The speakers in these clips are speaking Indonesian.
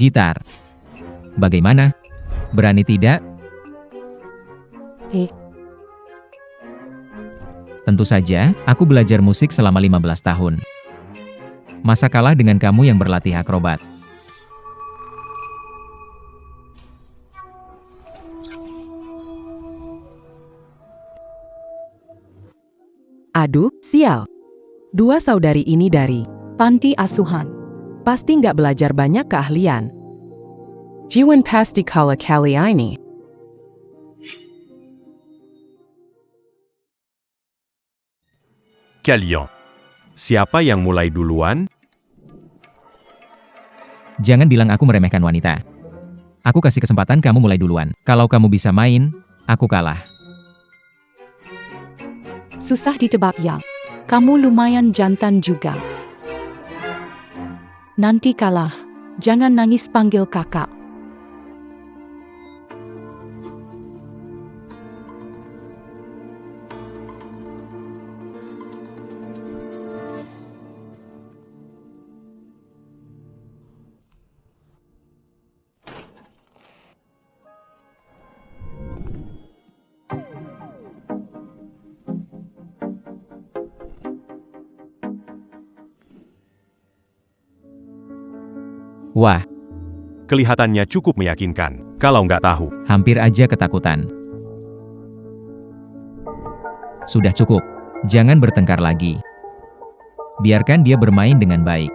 Gitar. Bagaimana? Berani tidak? Tentu saja, aku belajar musik selama 15 tahun. Masa kalah dengan kamu yang berlatih akrobat? Aduh, sial. Dua saudari ini dari panti asuhan. Pasti nggak belajar banyak keahlian. Jiwan pasti kalah kali ini. Kalian. Siapa yang mulai duluan? Jangan bilang aku meremehkan wanita. Aku kasih kesempatan kamu mulai duluan. Kalau kamu bisa main, aku kalah. Susah ditebak ya. Kamu lumayan jantan juga. Nanti kalah. Jangan nangis, panggil kakak. Wah, Kelihatannya cukup meyakinkan. Kalau nggak tahu, hampir aja ketakutan. Sudah cukup. Jangan bertengkar lagi. Biarkan dia bermain dengan baik.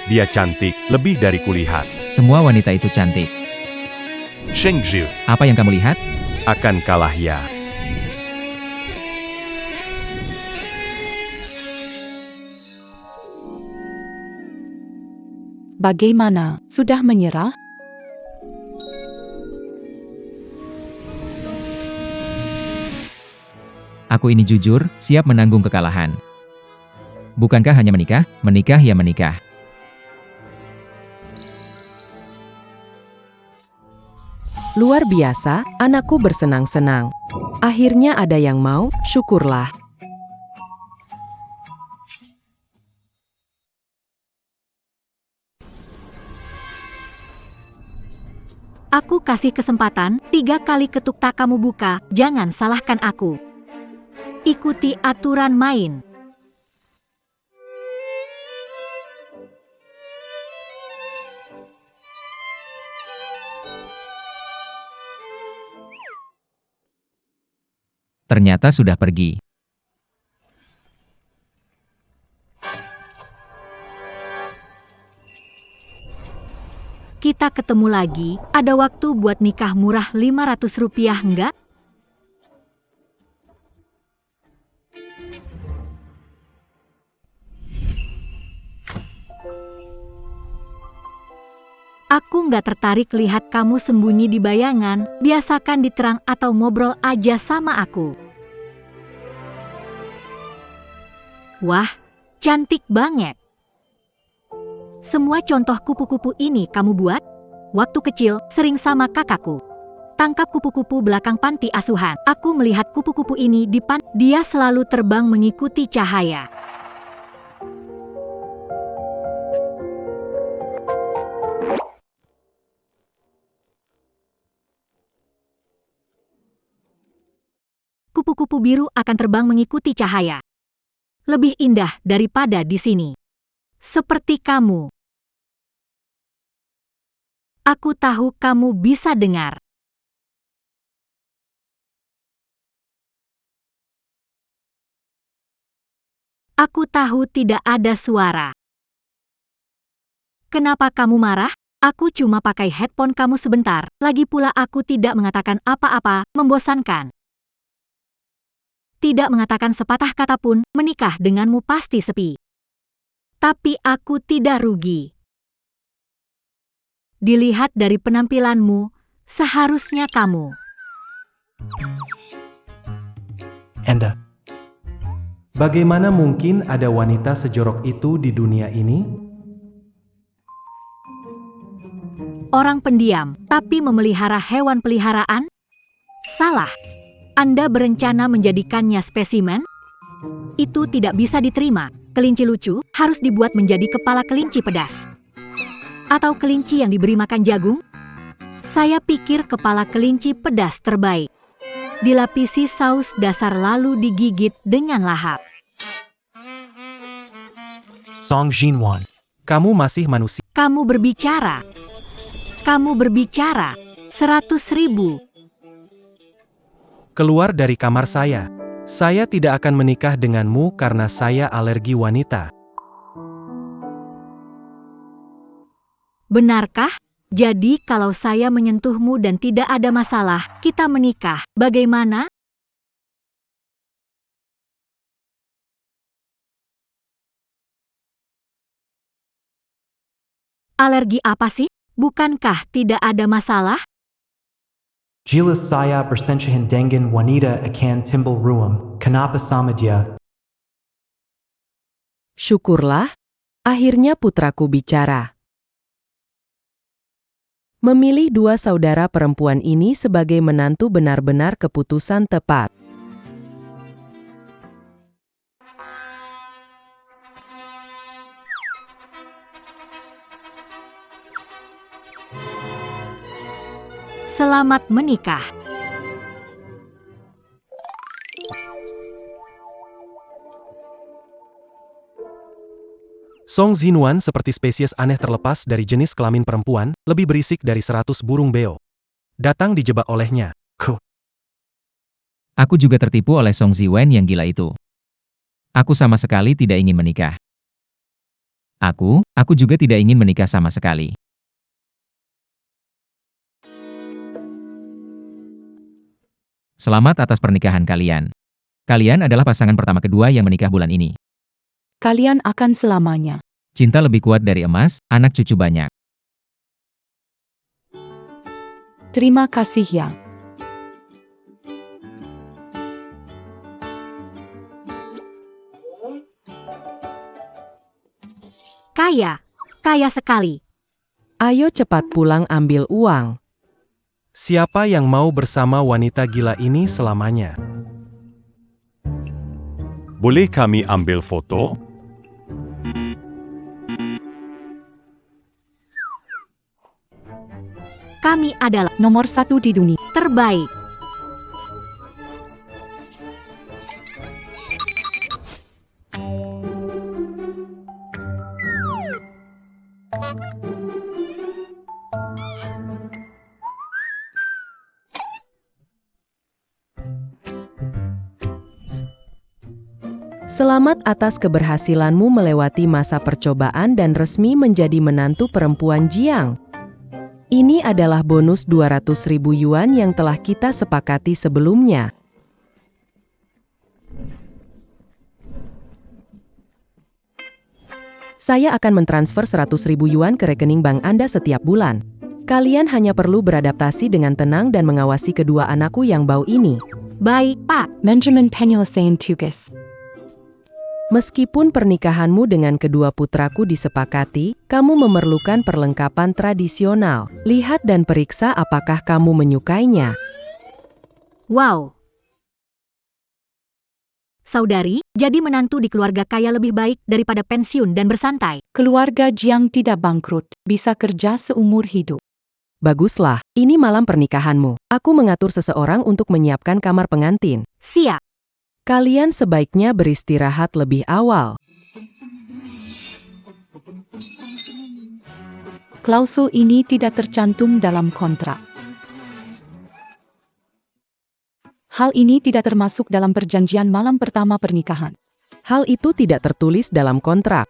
dia cantik, lebih dari kulihat. Semua wanita itu cantik. Shengzhi Apa yang kamu lihat? akan kalah ya. Bagaimana? Sudah menyerah? Aku ini jujur, siap menanggung kekalahan. Bukankah hanya menikah? Menikah ya menikah. Luar biasa, anakku bersenang-senang. Akhirnya ada yang mau, syukurlah. Aku kasih kesempatan, 3 kali ketuk tak kamu buka, jangan salahkan aku. Ikuti aturan main. Ternyata sudah pergi. Kita ketemu lagi, ada waktu buat nikah murah Rp500 enggak? Aku nggak tertarik lihat kamu sembunyi di bayangan, biasakan diterang atau ngobrol aja sama aku. Wah, cantik banget. Semua contoh kupu-kupu ini kamu buat? Waktu kecil, sering sama kakakku. Tangkap kupu-kupu belakang panti asuhan. Aku melihat kupu-kupu ini di dia selalu terbang mengikuti cahaya. Kupu-kupu biru akan terbang mengikuti cahaya. Lebih indah daripada di sini. Seperti kamu. Aku tahu kamu bisa dengar. Aku tahu tidak ada suara. Kenapa kamu marah? Aku cuma pakai headphone kamu sebentar. Lagi pula aku tidak mengatakan apa-apa, membosankan. Tidak mengatakan sepatah kata pun, menikah denganmu pasti sepi. Tapi aku tidak rugi. Dilihat dari penampilanmu, seharusnya kamu. Enda, bagaimana mungkin ada wanita sejorok itu di dunia ini? orang pendiam, tapi memelihara hewan peliharaan? Salah. Anda berencana menjadikannya spesimen? Itu tidak bisa diterima. Kelinci lucu harus dibuat menjadi kepala kelinci pedas. Atau kelinci yang diberi makan jagung? Saya pikir kepala kelinci pedas terbaik. Dilapisi saus dasar lalu digigit dengan lahap. Song Jinwan, kamu masih manusia. Kamu berbicara. Kamu berbicara. 100.000. Keluar dari kamar saya. Saya tidak akan menikah denganmu karena saya alergi wanita. Benarkah? Jadi kalau saya menyentuhmu dan tidak ada masalah, kita menikah. Bagaimana? Alergi apa sih? Bukankah tidak ada masalah? Jelas saya bersentuhan dengan wanita akan timbul ruam, kenapa sama dia? Syukurlah, akhirnya putraku bicara. Memilih dua saudara perempuan ini sebagai menantu benar-benar keputusan tepat. Selamat menikah. Song Jinwan seperti spesies aneh terlepas dari jenis kelamin perempuan, lebih berisik dari 100 burung beo. Datang dijebak olehnya. Aku juga tertipu oleh Song Ziwen yang gila itu. Aku sama sekali tidak ingin menikah. Aku juga tidak ingin menikah sama sekali. Selamat atas pernikahan kalian. Kalian adalah pasangan pertama kedua yang menikah bulan ini. Kalian akan selamanya. Cinta lebih kuat dari emas, anak cucu banyak. Terima kasih ya. Kaya sekali. Ayo cepat pulang ambil uang. Siapa yang mau bersama wanita gila ini selamanya? Boleh kami ambil foto? Kami adalah Nomor 1 di dunia. terbaik. Selamat atas keberhasilanmu melewati masa percobaan dan resmi menjadi menantu perempuan Jiang. Ini adalah bonus 200.000 yuan yang telah kita sepakati sebelumnya. Saya akan mentransfer 100.000 yuan ke rekening bank Anda setiap bulan. Kalian hanya perlu beradaptasi dengan tenang dan mengawasi kedua anakku yang bau ini. Baik, Pak. Benjamin penyelesaian tugas. Meskipun pernikahanmu dengan kedua putraku disepakati, kamu memerlukan perlengkapan tradisional. Lihat dan periksa apakah kamu menyukainya. Wow. Saudari, jadi menantu di keluarga kaya lebih baik daripada pensiun dan bersantai. Keluarga Jiang tidak bangkrut, bisa kerja seumur hidup. Baguslah, ini malam pernikahanmu. Aku mengatur seseorang untuk menyiapkan kamar pengantin. Siap. Kalian sebaiknya beristirahat lebih awal. Klausul ini tidak tercantum dalam kontrak. Hal ini tidak termasuk dalam perjanjian malam pertama pernikahan. Hal itu tidak tertulis dalam kontrak.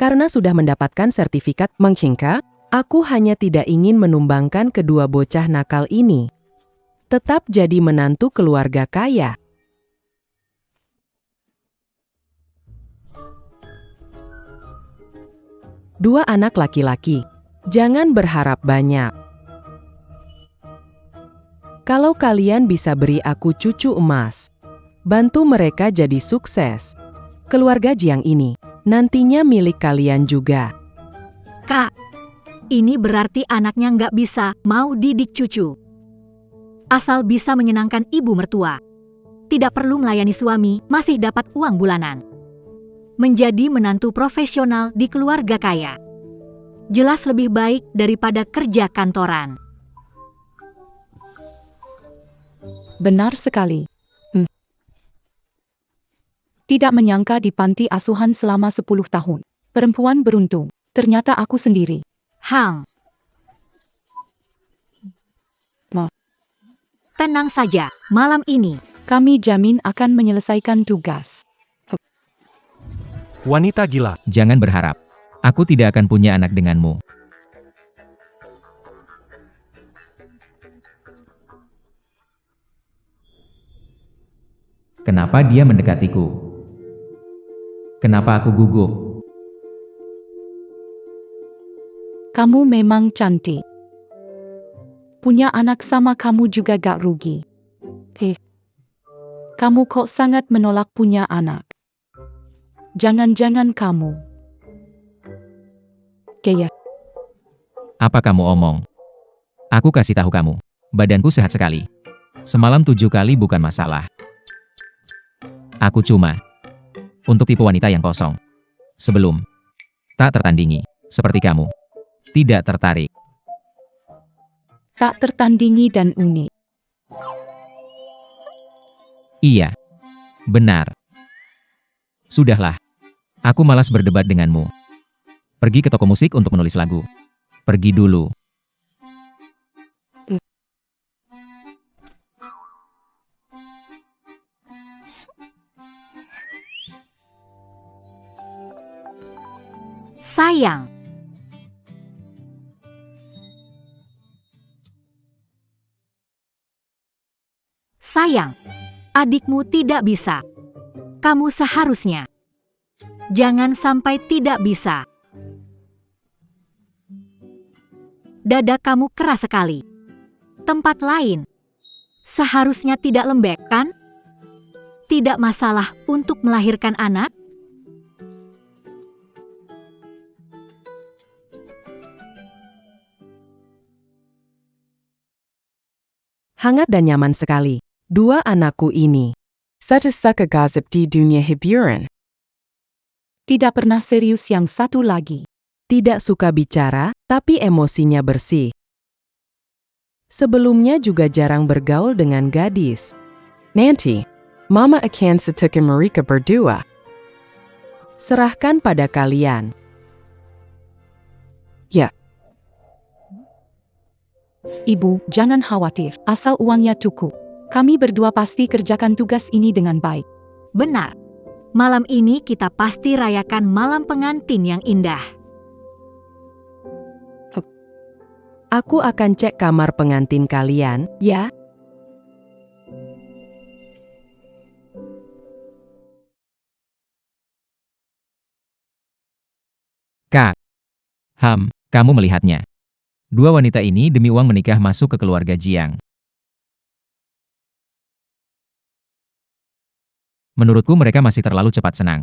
Karena sudah mendapatkan sertifikat menghinka, aku hanya tidak ingin menumbangkan kedua bocah nakal ini. Tetap jadi menantu keluarga kaya. Dua anak laki-laki. Jangan berharap banyak. Kalau kalian bisa beri aku cucu emas, bantu mereka jadi sukses. Keluarga Jiang ini nantinya milik kalian juga. Kak, Ini berarti anaknya nggak bisa mau didik cucu. Asal bisa menyenangkan ibu mertua. Tidak perlu melayani suami, masih dapat uang bulanan. Menjadi menantu profesional di keluarga kaya. Jelas lebih baik daripada kerja kantoran. Benar sekali. Tidak menyangka di panti asuhan selama 10 tahun. Perempuan beruntung. Ternyata aku sendiri. Hang. Ma. Tenang saja, malam ini. Kami jamin akan menyelesaikan tugas. Wanita gila. Jangan berharap. Aku tidak akan punya anak denganmu. Kenapa dia mendekatiku? Kenapa aku gugup? Kamu memang cantik. Punya anak sama kamu juga gak rugi. Kamu kok sangat menolak punya anak? Jangan-jangan kamu. Kaya. Apa kamu omong? Aku kasih tahu kamu. Badanku sehat sekali. Semalam 7 kali bukan masalah. Aku cuma untuk tipe wanita yang kosong. Sebelum tak tertandingi, seperti kamu. Tidak tertarik. Tak tertandingi dan unik. Iya. Benar. Sudahlah. Aku malas berdebat denganmu. Pergi ke toko musik untuk menulis lagu. Pergi dulu. Sayang. Sayang, adikmu tidak bisa. Kamu seharusnya. Jangan sampai tidak bisa. Dada kamu keras sekali. Tempat lain. Seharusnya tidak lembek, kan? Tidak masalah untuk melahirkan anak? Hangat dan nyaman sekali. Dua anakku ini. Such a sucker gossip di dunia hiburan. Tidak pernah serius yang satu lagi. Tidak suka bicara, tapi emosinya bersih. Sebelumnya juga jarang bergaul dengan gadis. Nanti, Mama akan setukin mereka berdua. Serahkan pada kalian. Ya. Ibu, jangan khawatir, asal uangnya cukup. Kami berdua pasti kerjakan tugas ini dengan baik. Benar. Malam ini kita pasti rayakan malam pengantin yang indah. Aku akan cek kamar pengantin kalian, ya. Kak. Kamu melihatnya. Dua wanita ini demi uang menikah masuk ke keluarga Jiang. Menurutku mereka masih terlalu cepat senang.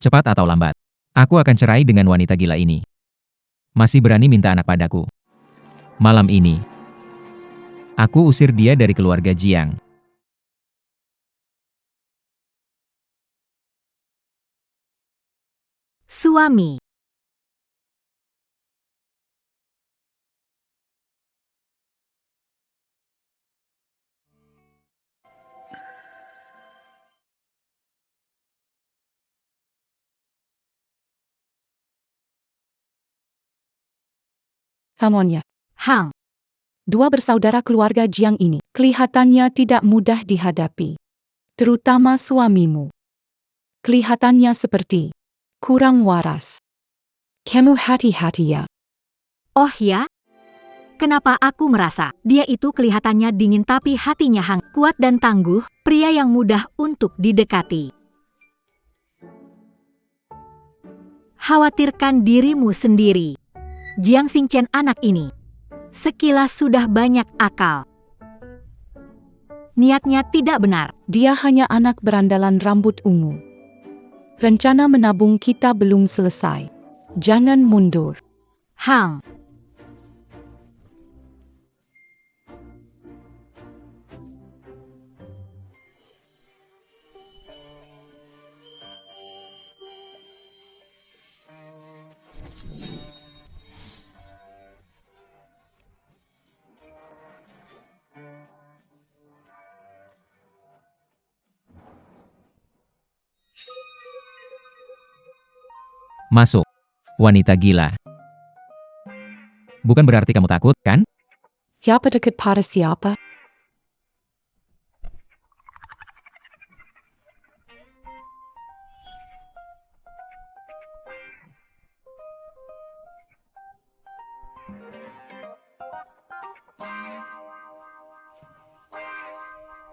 Cepat atau lambat, aku akan cerai dengan wanita gila ini. Masih berani minta anak padaku. Malam ini, aku usir dia dari keluarga Jiang. Suami. Hamonnya. Hang. Dua bersaudara keluarga Jiang ini kelihatannya tidak mudah dihadapi. Terutama suamimu. Kelihatannya seperti kurang waras. Kamu hati-hati ya. Oh ya? Kenapa aku merasa dia itu kelihatannya dingin tapi hatinya hangat, kuat dan tangguh, pria yang mudah untuk didekati. Khawatirkan dirimu sendiri. Jiang Xingchen anak ini. Sekilas sudah banyak akal. Niatnya tidak benar. Dia hanya anak berandalan rambut ungu. Rencana menabung kita belum selesai. Jangan mundur. Hang. Masuk. Wanita gila. Bukan berarti kamu takut, kan? Siapa dekat pada siapa?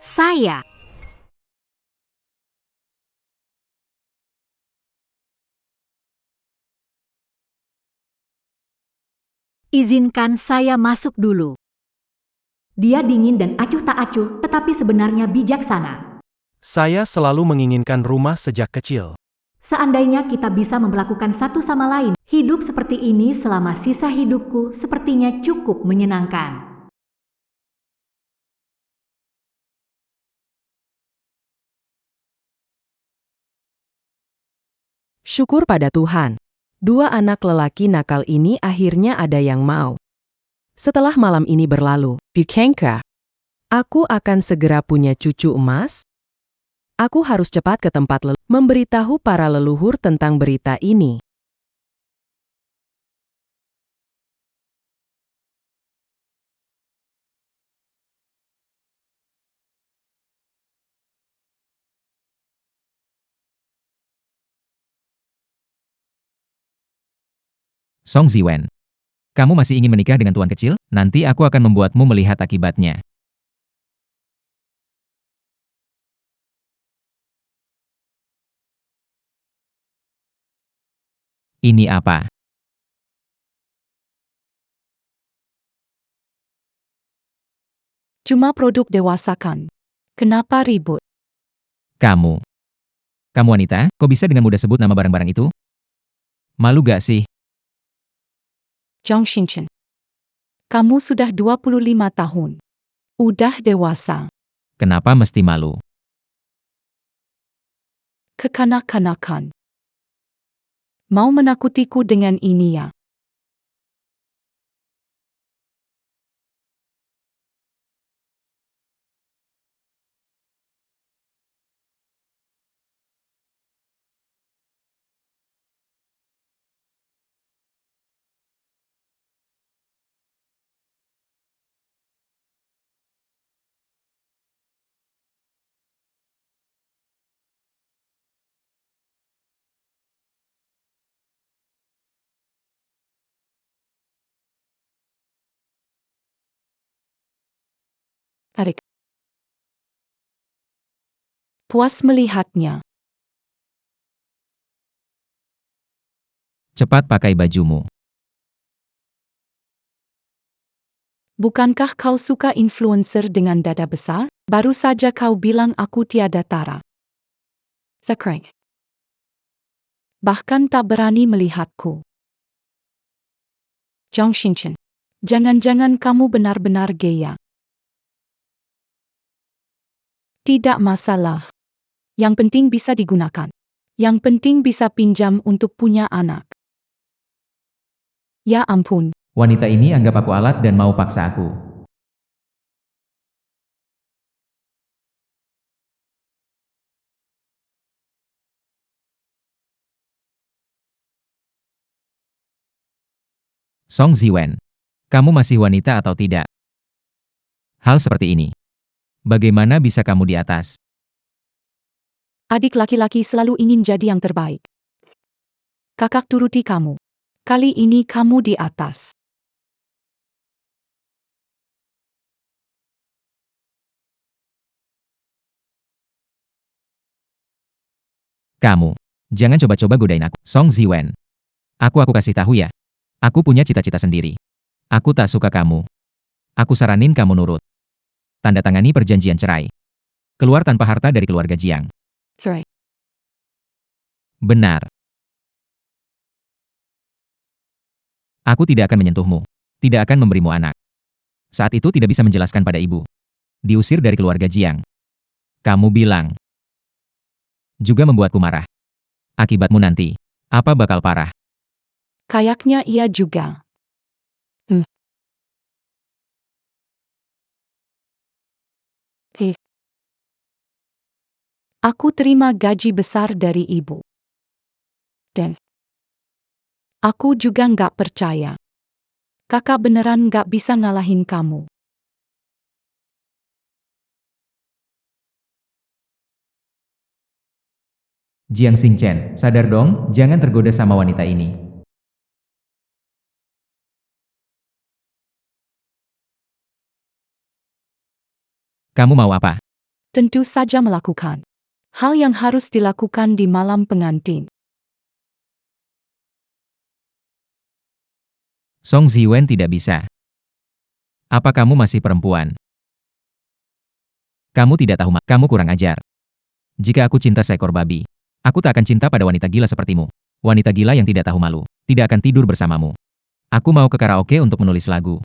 Saya. Izinkan saya masuk dulu. Dia dingin dan acuh tak acuh, tetapi sebenarnya bijaksana. Saya selalu menginginkan rumah sejak kecil. Seandainya kita bisa memperlakukan satu sama lain, hidup seperti ini selama sisa hidupku sepertinya cukup menyenangkan. Syukur pada Tuhan. Dua anak lelaki nakal ini akhirnya ada yang mau. Setelah malam ini berlalu, bukankah aku akan segera punya cucu emas? Aku harus cepat ke tempat memberitahu para leluhur tentang berita ini. Song Ziwen. Kamu masih ingin menikah dengan tuan kecil? Nanti aku akan membuatmu melihat akibatnya. Ini apa? Cuma produk dewasa kan? Kenapa ribut? Kamu. Kamu wanita, kok bisa dengan mudah sebut nama barang-barang itu? Malu gak sih? Zhang Xinchen. Kamu sudah 25 tahun. Udah dewasa. Kenapa mesti malu? Kekanak-kanakan. Mau menakutiku dengan ini ya? Tarik. Puas melihatnya. Cepat pakai bajumu. Bukankah kau suka influencer dengan dada besar? Baru saja kau bilang aku tiada tara. Zakreng. Bahkan tak berani melihatku. Zhang Xinchen. Jangan-jangan kamu benar-benar gaya. Tidak masalah. Yang penting bisa digunakan. Yang penting bisa pinjam untuk punya anak. Ya ampun. Wanita ini anggap aku alat dan mau paksa aku. Song Ziwen. Kamu masih wanita atau tidak? Hal seperti ini. Bagaimana bisa kamu di atas? Adik laki-laki selalu ingin jadi yang terbaik. Kakak turuti kamu. Kali ini kamu di atas. Kamu. Jangan coba-coba godain aku. Song Ziwen. Aku kasih tahu ya. Aku punya cita-cita sendiri. Aku tak suka kamu. Aku saranin kamu nurut. Tanda tangani perjanjian cerai. Keluar tanpa harta dari keluarga Jiang. Cerai. Benar. Aku tidak akan menyentuhmu. Tidak akan memberimu anak. Saat itu tidak bisa menjelaskan pada ibu. Diusir dari keluarga Jiang. Kamu bilang. Juga membuatku marah. Akibatmu nanti. Apa bakal parah? Kayaknya ia juga. Aku terima gaji besar dari ibu. Dan Aku juga nggak percaya. Kakak beneran nggak bisa ngalahin kamu. Jiang Xingchen, sadar dong, jangan tergoda sama wanita ini. Kamu mau apa? Tentu saja melakukan hal yang harus dilakukan di malam pengantin. Song Ziwen tidak bisa. Apa kamu masih perempuan? Kamu tidak tahu, kamu kurang ajar. Jika aku cinta seekor babi, aku tak akan cinta pada wanita gila sepertimu. Wanita gila yang tidak tahu malu, tidak akan tidur bersamamu. Aku mau ke karaoke untuk menulis lagu.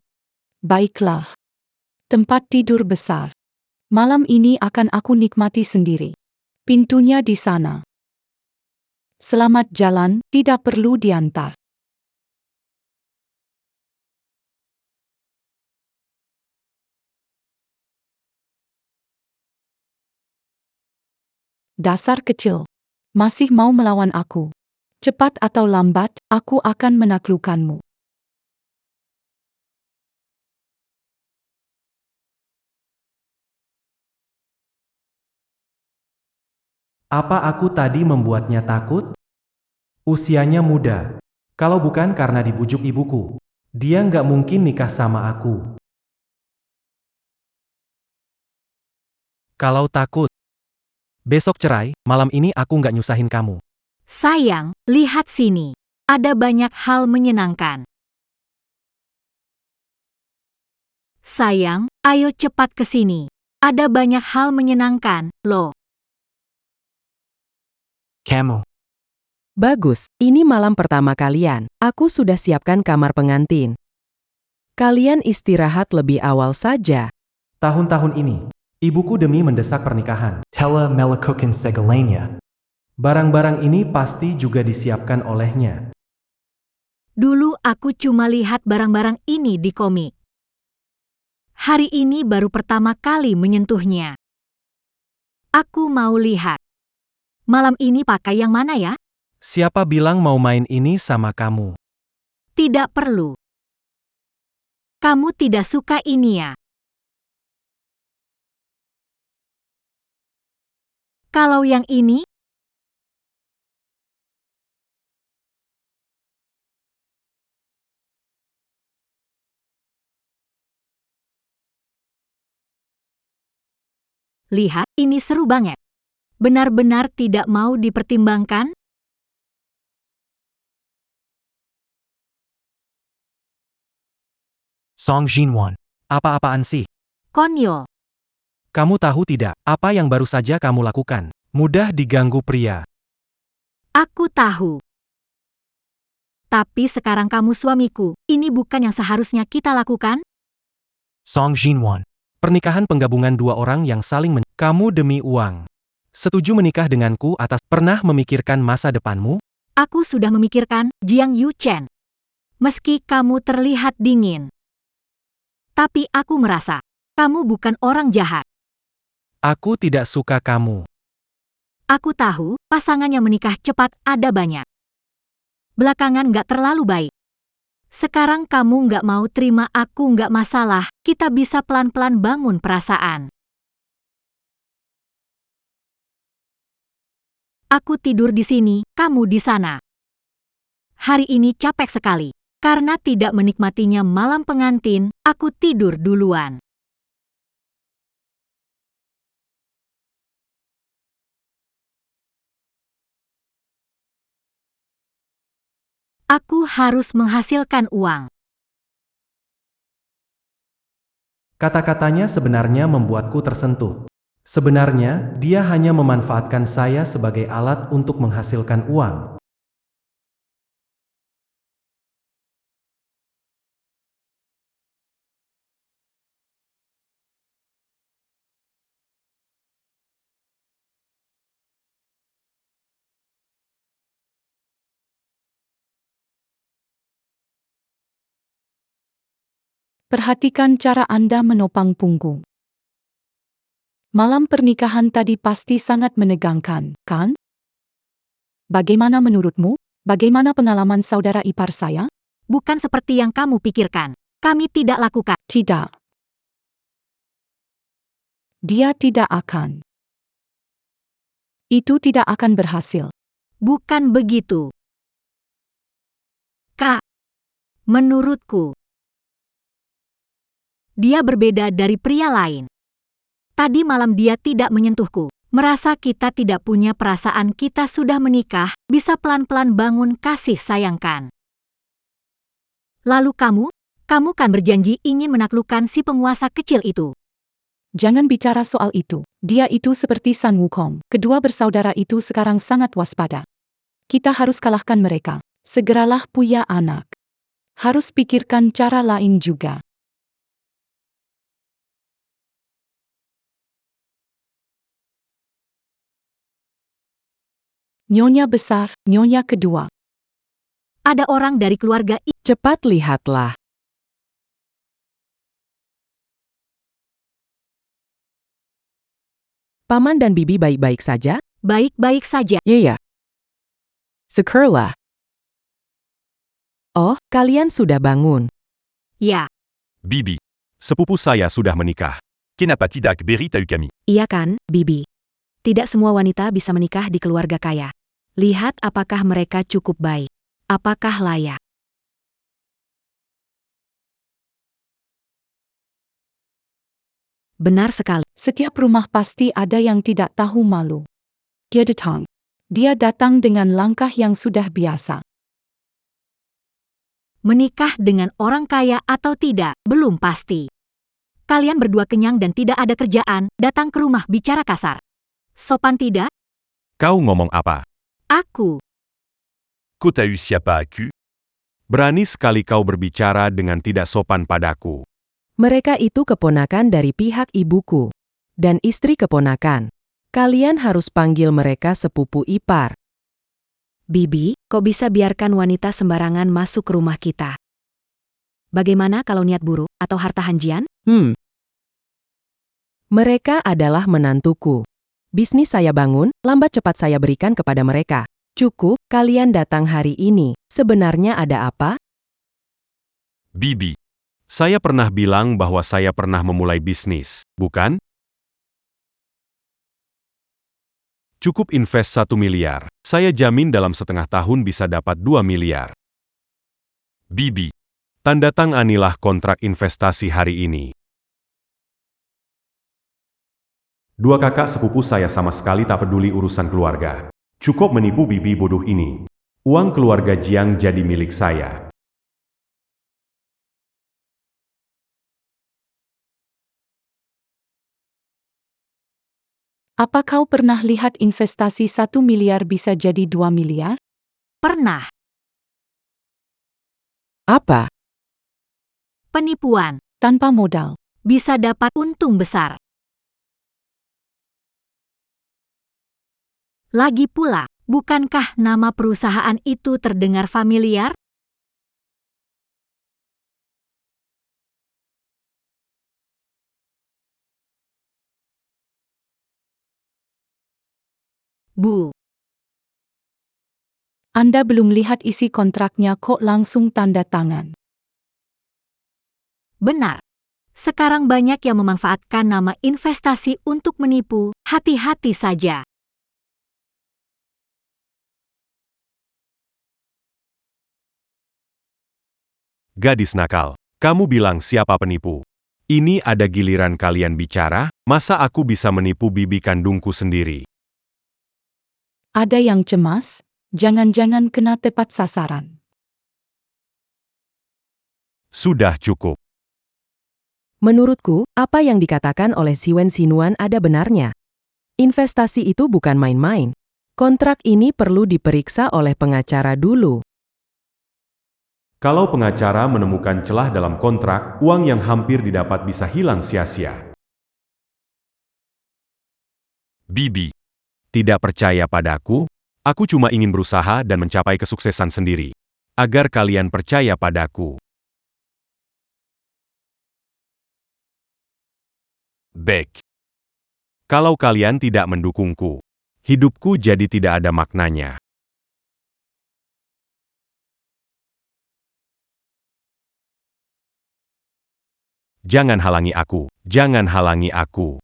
Baiklah. Tempat tidur besar. Malam ini akan aku nikmati sendiri. Pintunya di sana. Selamat jalan, tidak perlu diantar. Dasar kecil. Masih mau melawan aku. Cepat atau lambat, aku akan menaklukkanmu. Apa aku tadi membuatnya takut? Usianya muda. Kalau bukan karena dibujuk ibuku, dia nggak mungkin nikah sama aku. Kalau takut, besok cerai, malam ini aku nggak nyusahin kamu. Sayang, lihat sini. Ada banyak hal menyenangkan. Sayang, ayo cepat ke sini. Ada banyak hal menyenangkan, loh. Kamu. Bagus, ini malam pertama kalian. Aku sudah siapkan kamar pengantin. Kalian istirahat lebih awal saja. Tahun-tahun ini, ibuku demi mendesak pernikahan. Tela melakukan segalanya. Barang-barang ini pasti juga disiapkan olehnya. Dulu aku cuma lihat barang-barang ini di komik. Hari ini baru pertama kali menyentuhnya. Aku mau lihat. Malam ini pakai yang mana ya? Siapa bilang mau main ini sama kamu? Tidak perlu. Kamu tidak suka ini ya? Kalau yang ini? Lihat, ini seru banget. Benar-benar tidak mau dipertimbangkan? Song Jinwon. Apa-apaan sih? Konyol. Kamu tahu tidak, apa yang baru saja kamu lakukan? Mudah diganggu pria. Aku tahu. Tapi sekarang kamu suamiku, ini bukan yang seharusnya kita lakukan? Song Jinwon. Pernikahan penggabungan dua orang yang saling kamu demi uang. Setuju menikah denganku atas pernah memikirkan masa depanmu? Aku sudah memikirkan, Jiang Yu Chen. Meski kamu terlihat dingin. Tapi aku merasa, kamu bukan orang jahat. Aku tidak suka kamu. Aku tahu, pasangan yang menikah cepat ada banyak. Belakangan gak terlalu baik. Sekarang kamu nggak mau terima aku nggak masalah, kita bisa pelan-pelan bangun perasaan. Aku tidur di sini, kamu di sana. Hari ini capek sekali. Karena tidak menikmatinya malam pengantin, aku tidur duluan. Aku harus menghasilkan uang. Kata-katanya sebenarnya membuatku tersentuh. Sebenarnya, dia hanya memanfaatkan saya sebagai alat untuk menghasilkan uang. Perhatikan cara Anda menopang punggung. Malam pernikahan tadi pasti sangat menegangkan, kan? Bagaimana menurutmu? Bagaimana pengalaman saudara ipar saya? Bukan seperti yang kamu pikirkan. Kami tidak lakukan. Tidak. Dia tidak akan. Itu tidak akan berhasil. Bukan begitu. Kak, menurutku, dia berbeda dari pria lain. Tadi malam dia tidak menyentuhku. Merasa kita tidak punya perasaan kita sudah menikah, bisa pelan-pelan bangun kasih sayangkan. Lalu kamu kan berjanji ingin menaklukkan si penguasa kecil itu. Jangan bicara soal itu. Dia itu seperti Sun Wukong. Kedua bersaudara itu sekarang sangat waspada. Kita harus kalahkan mereka. Segeralah punya anak. Harus pikirkan cara lain juga. Nyonya besar, nyonya kedua. Ada orang dari keluarga Cepat lihatlah. Paman dan bibi baik-baik saja? baik-baik saja. Iya. Syukurlah. Oh, kalian sudah bangun. Ya, Bibi, sepupu saya sudah menikah. Kenapa tidak beritahu kami? iya kan, Bibi. Tidak semua wanita bisa menikah di keluarga kaya. Lihat apakah mereka cukup baik. Apakah layak. Benar sekali. Setiap rumah pasti ada yang tidak tahu malu. Dia datang. Dia datang dengan langkah yang sudah biasa. Menikah dengan orang kaya atau tidak, belum pasti. Kalian berdua kenyang dan tidak ada kerjaan, datang ke rumah bicara kasar. Sopan tidak? Kau ngomong apa? Aku. Ku tahu siapa aku? Berani sekali kau berbicara dengan tidak sopan padaku. Mereka itu keponakan dari pihak ibuku. Dan istri keponakan. Kalian harus panggil mereka sepupu ipar. Bibi, kok bisa biarkan wanita sembarangan masuk ke rumah kita? Bagaimana kalau niat buruk atau harta hanjian? Mereka adalah menantuku. Bisnis saya bangun, lambat cepat saya berikan kepada mereka. Cukup, kalian datang hari ini. Sebenarnya ada apa? Bibi, saya pernah bilang bahwa saya pernah memulai bisnis, bukan? Cukup invest 1 miliar. Saya jamin dalam setengah tahun bisa dapat 2 miliar. Bibi, tanda tanganilah kontrak investasi hari ini. Dua kakak sepupu saya sama sekali tak peduli urusan keluarga. Cukup menipu bibi bodoh ini. Uang keluarga Jiang jadi milik saya. Apa kau pernah lihat investasi 1 miliar bisa jadi 2 miliar? Pernah. Apa? Penipuan. Tanpa modal. Bisa dapat untung besar. Lagi pula, bukankah nama perusahaan itu terdengar familiar? Bu, Anda belum lihat isi kontraknya kok langsung tanda tangan. benar. Sekarang banyak yang memanfaatkan nama investasi untuk menipu, hati-hati saja. Gadis nakal, kamu bilang siapa penipu? Ini ada giliran kalian bicara, masa aku bisa menipu bibi kandungku sendiri? Ada yang cemas? Jangan-jangan kena tepat sasaran. Sudah cukup. Menurutku, apa yang dikatakan oleh Siwen Sinuan ada benarnya. Investasi itu bukan main-main. Kontrak ini perlu diperiksa oleh pengacara dulu. Kalau pengacara menemukan celah dalam kontrak, uang yang hampir didapat bisa hilang sia-sia. Bibi, tidak percaya padaku? Aku cuma ingin berusaha dan mencapai kesuksesan sendiri. Agar kalian percaya padaku. Baik. Kalau kalian tidak mendukungku, hidupku jadi tidak ada maknanya. Jangan halangi aku. Jangan halangi aku.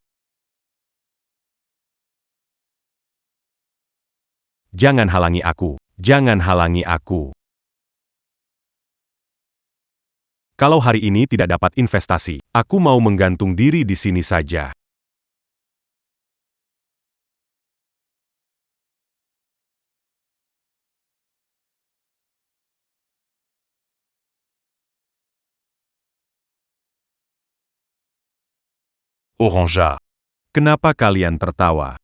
Jangan halangi aku. Jangan halangi aku. Kalau hari ini tidak dapat investasi, aku mau menggantung diri di sini saja. Orangea. Kenapa kalian tertawa?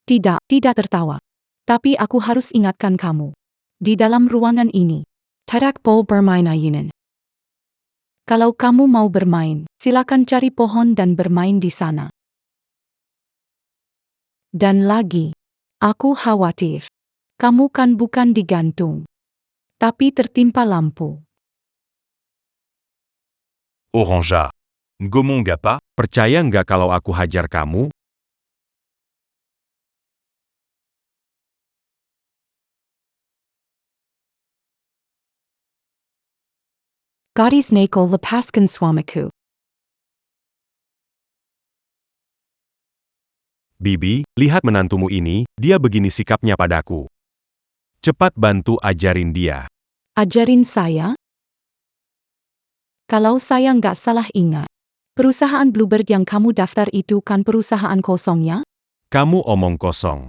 Tidak tertawa. Tapi aku harus ingatkan kamu. Di dalam ruangan ini, tidak boleh bermain ayunan. Kalau kamu mau bermain, silakan cari pohon dan bermain di sana. Dan lagi, aku khawatir. Kamu kan bukan digantung, tapi tertimpa lampu. Orangea. Ngomong nggak, Pak? Percaya nggak kalau aku hajar kamu? Gadis Neko lepaskan suamiku. Bibi, lihat menantumu ini, dia begini sikapnya padaku. Cepat bantu ajarin dia. Ajarin saya? Kalau saya nggak salah ingat, perusahaan Bluebird yang kamu daftar itu kan perusahaan kosongnya? Kamu omong kosong.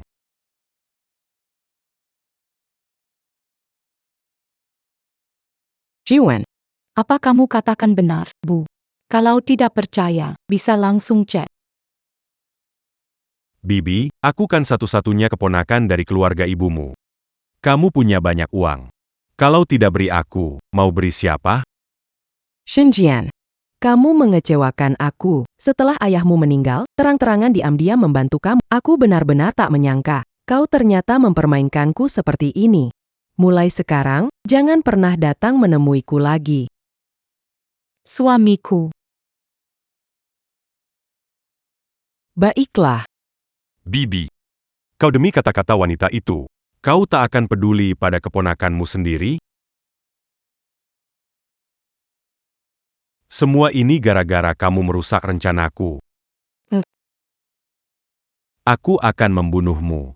Jiwen, Apa kamu katakan benar, Bu? Kalau tidak percaya, bisa langsung cek. Bibi, aku kan satu-satunya keponakan dari keluarga ibumu. Kamu punya banyak uang. Kalau tidak beri aku, mau beri siapa? Shenjian, kamu mengecewakan aku. Setelah ayahmu meninggal, terang-terangan diam-diam membantu kamu. Aku benar-benar tak menyangka. Kau ternyata mempermainkanku seperti ini. Mulai sekarang, jangan pernah datang menemuiku lagi. Suamiku. Baiklah. Bibi. Kau demi kata-kata wanita itu, kau tak akan peduli pada keponakanmu sendiri? Semua ini gara-gara kamu merusak rencanaku. Aku akan membunuhmu.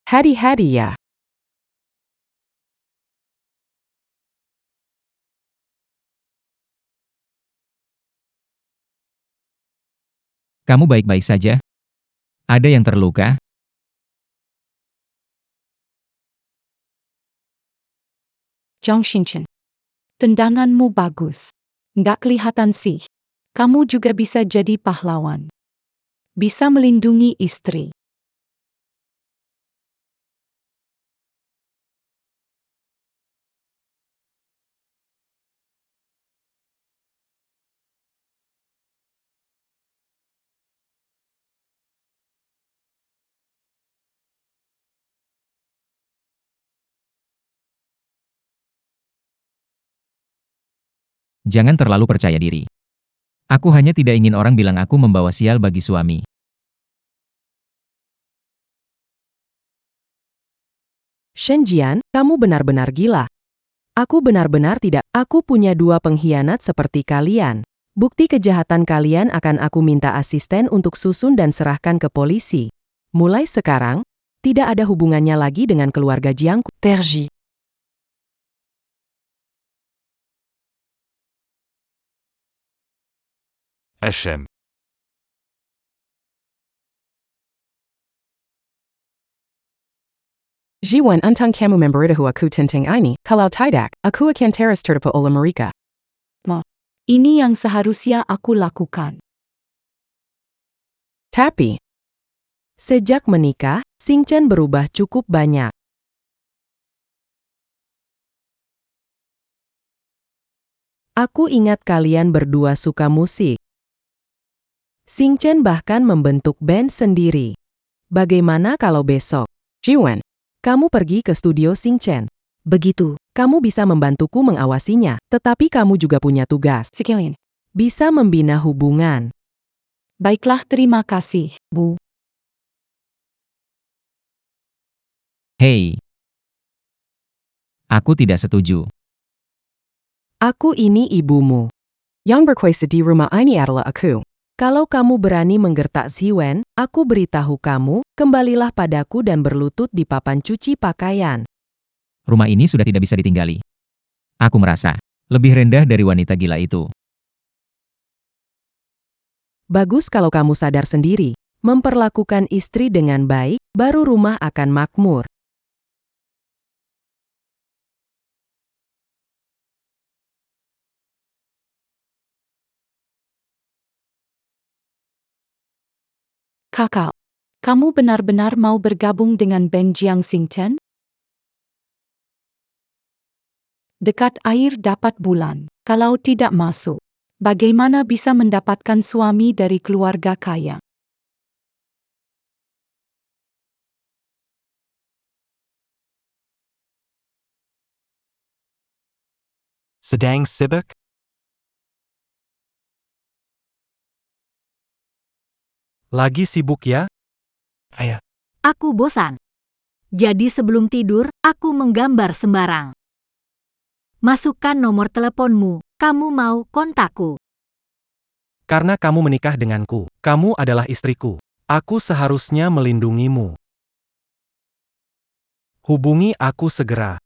Hadi-hadi ya. Kamu baik-baik saja? Ada yang terluka? Zhang Xinchen. Tendanganmu bagus. Nggak kelihatan sih. Kamu juga bisa jadi pahlawan. Bisa melindungi istri. Jangan terlalu percaya diri. Aku hanya tidak ingin orang bilang aku membawa sial bagi suami. Shenjian, kamu benar-benar gila. Aku benar-benar tidak. Aku punya dua pengkhianat seperti kalian. Bukti kejahatan kalian akan aku minta asisten untuk susun dan serahkan ke polisi. Mulai sekarang, tidak ada hubungannya lagi dengan keluarga Jiangku. Pergi. SM. Jiwan untang kamu memberitahu aku tentang ini, kalau tidak, aku akan teras terdepa oleh mereka. Ini yang seharusnya aku lakukan. Tapi, sejak menikah, Xingchen berubah cukup banyak. Aku ingat kalian berdua suka musik. Xingchen bahkan membentuk band sendiri. Bagaimana kalau besok, Jiwen, kamu pergi ke studio Xingchen? Begitu, kamu bisa membantuku mengawasinya, tetapi kamu juga punya tugas. Sekalian. Bisa membina hubungan. Baiklah, terima kasih, Bu. Hei. Aku tidak setuju. Aku ini ibumu. Yang berkuasa di rumah ini adalah aku. Kalau kamu berani menggertak Ziwen, aku beritahu kamu, kembalilah padaku dan berlutut di papan cuci pakaian. Rumah ini sudah tidak bisa ditinggali. Aku merasa lebih rendah dari wanita gila itu. Bagus kalau kamu sadar sendiri. Memperlakukan istri dengan baik, baru rumah akan makmur. Kakak, kamu benar-benar mau bergabung dengan band Jiang Xingchen? Dekat air dapat bulan. Kalau tidak masuk, bagaimana bisa mendapatkan suami dari keluarga kaya? Sedang sibuk? Lagi sibuk ya? Ayah. Aku bosan. Jadi sebelum tidur, aku menggambar sembarang. Masukkan nomor teleponmu, kamu mau kontakku. Karena kamu menikah denganku, kamu adalah istriku. Aku seharusnya melindungimu. Hubungi aku segera.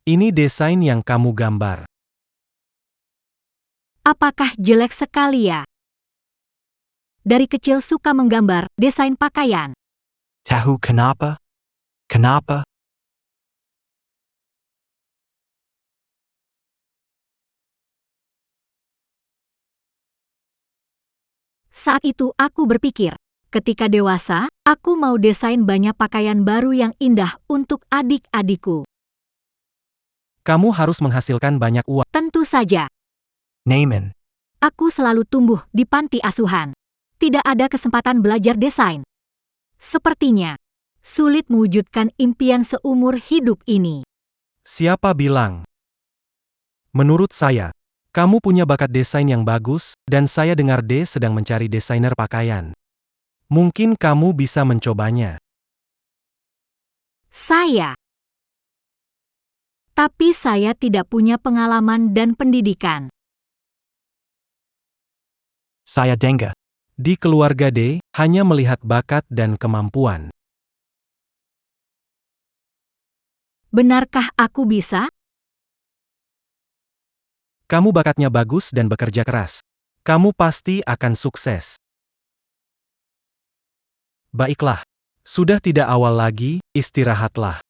Ini desain yang kamu gambar. Apakah jelek sekali ya? Dari kecil suka menggambar desain pakaian. Tahu kenapa? Kenapa? Saat itu aku berpikir, ketika dewasa, aku mau desain banyak pakaian baru yang indah untuk adik-adikku. Kamu harus menghasilkan banyak uang. Tentu saja, Naaman. aku selalu tumbuh di panti asuhan. Tidak ada kesempatan belajar desain. Sepertinya, sulit mewujudkan impian seumur hidup ini. Siapa bilang? Menurut saya, kamu punya bakat desain yang bagus, dan saya dengar D sedang mencari desainer pakaian. Mungkin kamu bisa mencobanya. Tapi saya tidak punya pengalaman dan pendidikan. Saya dengar. Di keluarga D, hanya melihat bakat dan kemampuan. Benarkah aku bisa? Kamu bakatnya bagus dan bekerja keras. Kamu pasti akan sukses. Baiklah. Sudah tidak awal lagi, istirahatlah.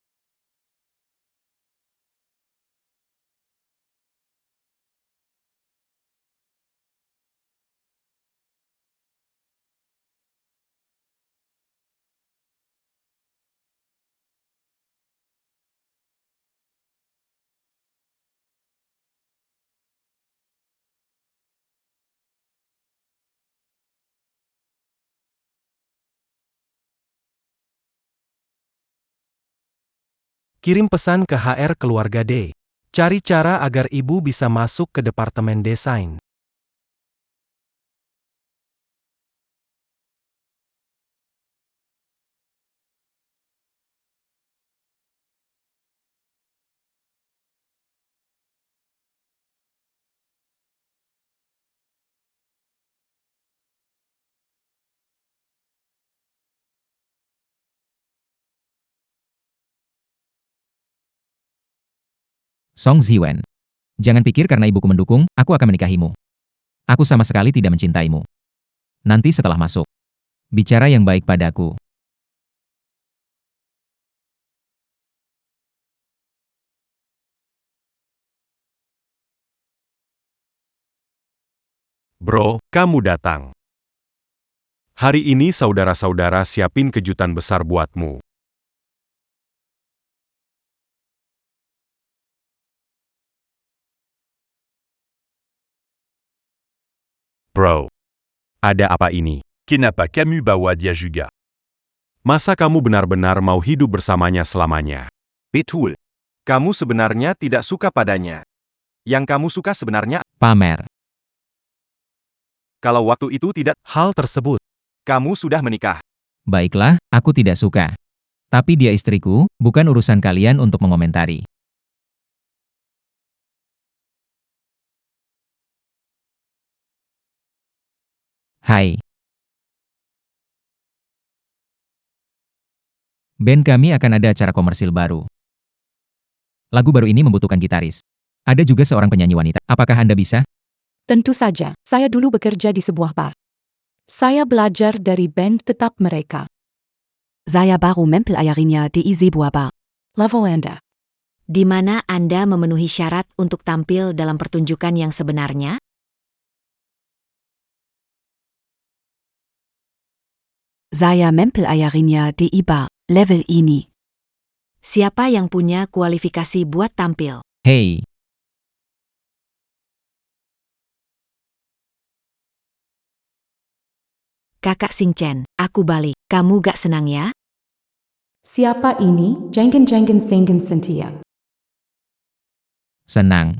Kirim pesan ke HR keluarga D. Cari cara agar ibu bisa masuk ke departemen desain. Song Ziwen. Jangan pikir karena ibuku mendukung, aku akan menikahimu. Aku sama sekali tidak mencintaimu. Nanti setelah masuk, bicara yang baik padaku. Bro, kamu datang. Hari ini saudara-saudara siapin kejutan besar buatmu. Bro, ada apa ini? Kenapa kamu bawa dia juga? Masa kamu benar-benar mau hidup bersamanya selamanya? Betul. Kamu sebenarnya tidak suka padanya. Yang kamu suka sebenarnya, Pamer. kalau waktu itu tidak, Hal tersebut, kamu sudah menikah. Baiklah, aku tidak suka. Tapi dia istriku, bukan urusan kalian untuk mengomentari. Hai. Band kami akan ada acara komersil baru. Lagu baru ini membutuhkan gitaris. Ada juga seorang penyanyi wanita. Apakah Anda bisa? Tentu saja, saya dulu bekerja di sebuah bar. Saya belajar dari band tetap mereka. Saya baru mempelajarinya di sebuah bar. Level Anda. Di mana Anda memenuhi syarat untuk tampil dalam pertunjukan yang sebenarnya? Saya mempelajarinya di bar level ini. Siapa yang punya kualifikasi buat tampil? Hei. Kakak Singchen, aku balik. Kamu gak senang ya? Siapa ini? Jenggen Sengen Sentia. Senang.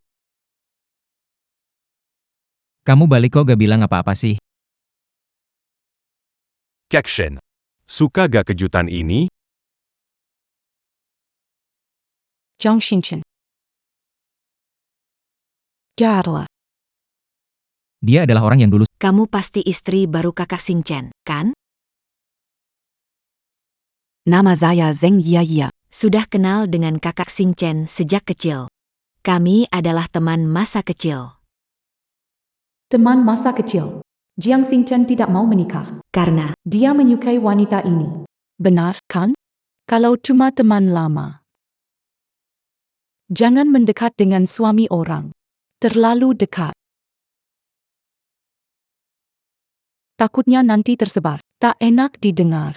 Kamu balik kok gak bilang apa-apa sih? Kakchen. Suka gak kejutan ini? Zhang Xinchen. Dia adalah. Dia adalah orang yang dulu. Kamu pasti istri baru kakak Singchen, kan? Nama saya Zheng Yaya. Sudah kenal dengan kakak Singchen sejak kecil. Kami adalah teman masa kecil. Teman masa kecil. Jiang Xingchen tidak mau menikah. Karena Dia menyukai wanita ini. Benar, kan? Kalau cuma teman lama. Jangan mendekat dengan suami orang. Terlalu dekat. Takutnya nanti tersebar. Tak enak didengar.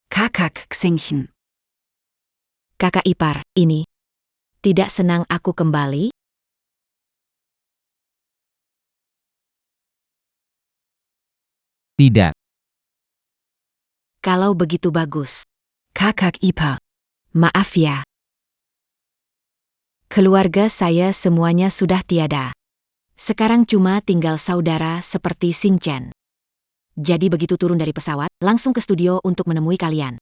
Kakak Xingchen. kakak ipar, ini. Tidak senang aku kembali? Tidak. Kalau begitu bagus. Kakak ipar. Maaf ya. Keluarga saya semuanya sudah tiada. Sekarang cuma tinggal saudara seperti Singchen. Jadi begitu turun dari pesawat, langsung ke studio untuk menemui kalian.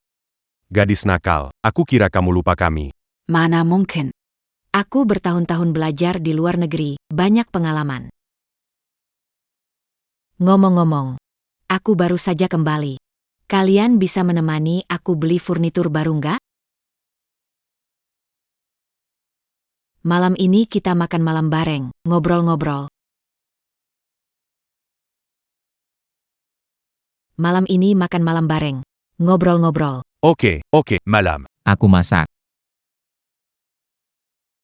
Gadis nakal, aku kira kamu lupa kami. Mana mungkin. Aku bertahun-tahun belajar di luar negeri, banyak pengalaman. Ngomong-ngomong, aku baru saja kembali. Kalian bisa menemani aku beli furnitur baru nggak? Malam ini kita makan malam bareng, ngobrol-ngobrol. Malam ini makan malam bareng, ngobrol-ngobrol. Oke, Malam. Aku masak.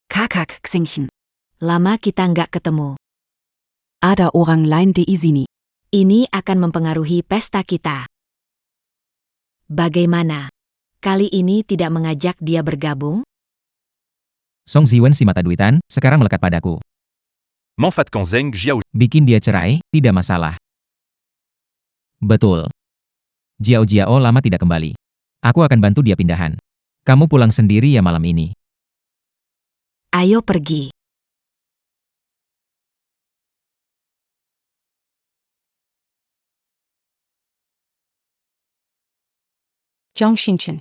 Kakak Xingchen. Lama kita nggak ketemu. Ada orang lain di sini. Ini akan mempengaruhi pesta kita. Bagaimana? Kali ini tidak mengajak dia bergabung? Song Ziwen si mata duitan, sekarang melekat padaku. Manfaat quand Zheng Jiao. Bikin dia cerai, tidak masalah. Betul. Jiao Jiao lama tidak kembali. Aku akan bantu dia pindahan. Kamu pulang sendiri ya malam ini. Ayo pergi. Zhang Xinchen.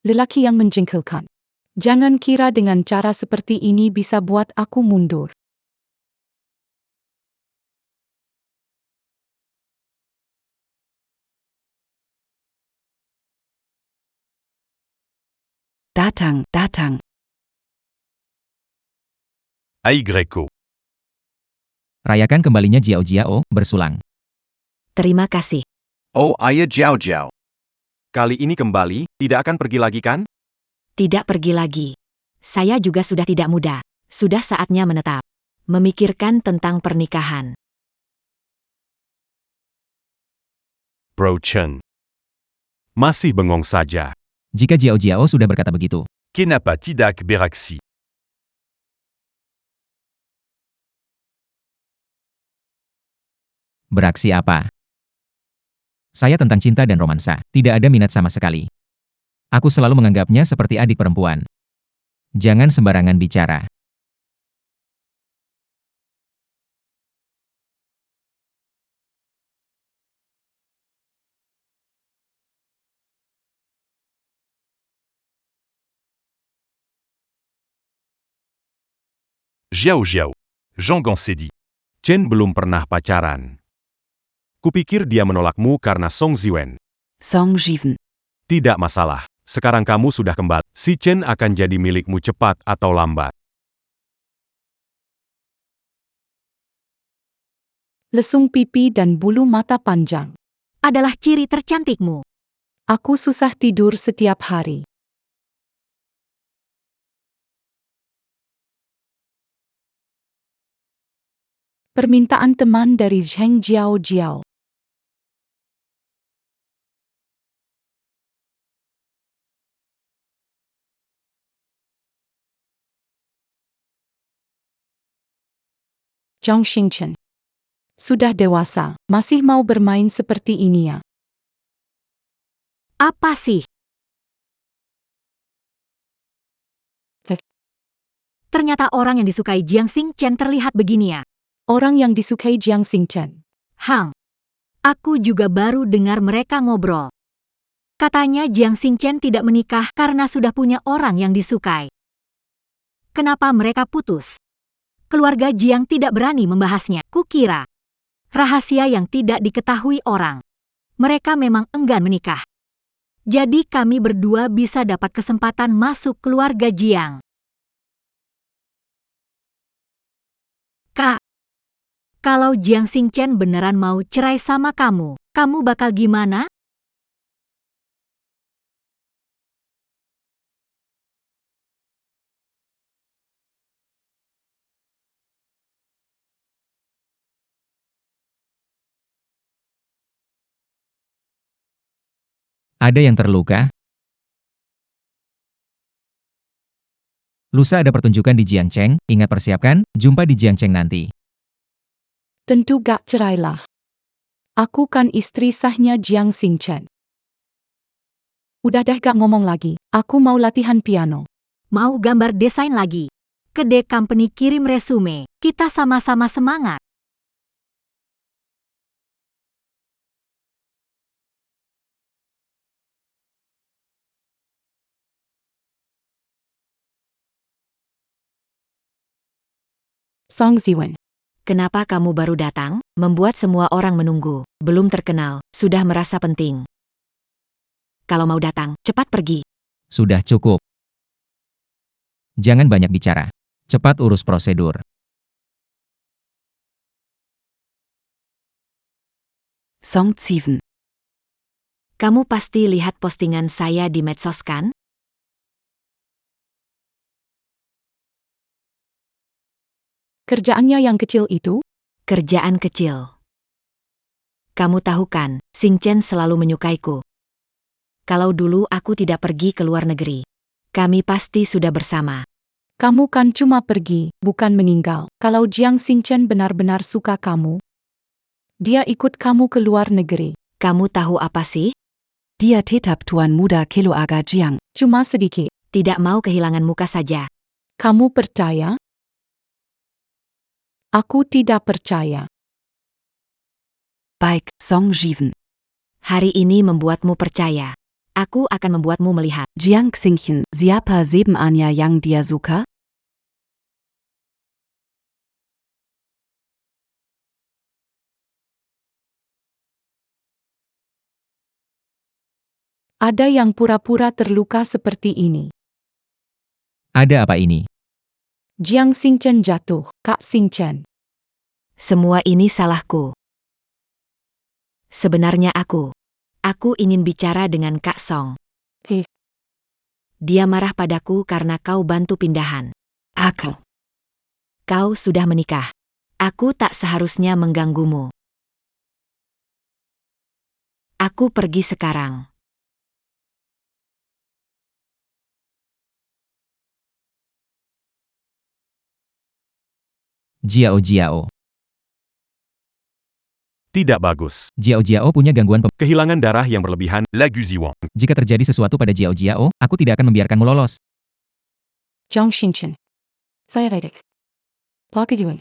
Lelaki yang menjengkelkan. Jangan kira dengan cara seperti ini bisa buat aku mundur. Datang. Ai Greco. Rayakan kembalinya Jiao Jiao, bersulang. Terima kasih. Oh ayah Jiao Jiao. Kali ini kembali, tidak akan pergi lagi kan? Tidak pergi lagi. Saya juga sudah tidak muda. Sudah saatnya menetap. Memikirkan tentang pernikahan. Bro Chen. Masih bengong saja. Jika Jiao Jiao sudah berkata begitu, Kenapa tidak beraksi? beraksi apa? Saya tentang cinta dan romansa, tidak ada minat sama sekali. Aku selalu menganggapnya seperti adik perempuan. Jangan sembarangan bicara. Jiao Jiao. Jean Gansedi. Chen belum pernah pacaran. Kupikir dia menolakmu karena Song Ziwen. Song Jiwen. Tidak masalah. Sekarang kamu sudah kembali. Si Chen akan jadi milikmu cepat atau lambat. Lesung pipi dan bulu mata panjang. Adalah ciri tercantikmu. Aku susah tidur setiap hari. Permintaan teman dari Zheng Jiao Jiao. Zhang Xingchen. Sudah dewasa, masih mau bermain seperti ini ya? Apa sih? Ternyata orang yang disukai Jiang Xingchen terlihat begini ya. Orang yang disukai Jiang Xingchen. Hang. Aku juga baru dengar mereka ngobrol. Katanya Jiang Xingchen tidak menikah karena sudah punya orang yang disukai. Kenapa mereka putus? Keluarga Jiang tidak berani membahasnya. Kukira rahasia yang tidak diketahui orang. Mereka memang enggan menikah. Jadi kami berdua bisa dapat kesempatan masuk keluarga Jiang. Kak, kalau Jiang Xingchen beneran mau cerai sama kamu bakal gimana? Ada yang terluka? Lusa ada pertunjukan di Jiangcheng, ingat persiapkan, jumpa di Jiangcheng nanti. Tentu gak cerailah. Aku kan istri sahnya Jiang Xingchen. Udah deh gak ngomong lagi, aku mau latihan piano. Mau gambar desain lagi? Ke The Company kirim resume, kita sama-sama semangat. Song Ziwen. Kenapa kamu baru datang? Membuat semua orang menunggu. Belum terkenal, sudah merasa penting. Kalau mau datang, cepat pergi. Sudah cukup. Jangan banyak bicara. Cepat urus prosedur. Song Ziwen. Kamu pasti lihat postingan saya di medsos kan? Kerjaannya yang kecil itu? Kerjaan kecil. Kamu tahu kan, Xingchen selalu menyukaiku. Kalau dulu aku tidak pergi ke luar negeri, kami pasti sudah bersama. Kamu kan cuma pergi, bukan meninggal. Kalau Jiang Xingchen benar-benar suka kamu, dia ikut kamu ke luar negeri. Kamu tahu apa sih? Dia tetap Tuan Muda Keluarga Jiang. Cuma sedikit. Tidak mau kehilangan muka saja. Kamu percaya? Aku tidak percaya. Baik, Song Jiwen. Hari ini membuatmu percaya. Aku akan membuatmu melihat. Jiang Xingchen, siapa sebenarnya yang dia suka? Ada yang pura-pura terluka seperti ini. Ada apa ini? Jiang Xingchen jatuh, Kak Xingchen. Semua ini salahku. Sebenarnya aku ingin bicara dengan Kak Song. Dia marah padaku karena kau bantu pindahan. Kau sudah menikah. Aku tak seharusnya mengganggumu. Aku pergi sekarang. Jiao Jiao. Tidak bagus. Jiao Jiao punya gangguan Kehilangan darah yang berlebihan. Lagu Ziwang. Jika terjadi sesuatu pada Jiao Jiao, aku tidak akan membiarkanmu lolos. Jiang Xingchen. Saya redek. Plaka Yuan.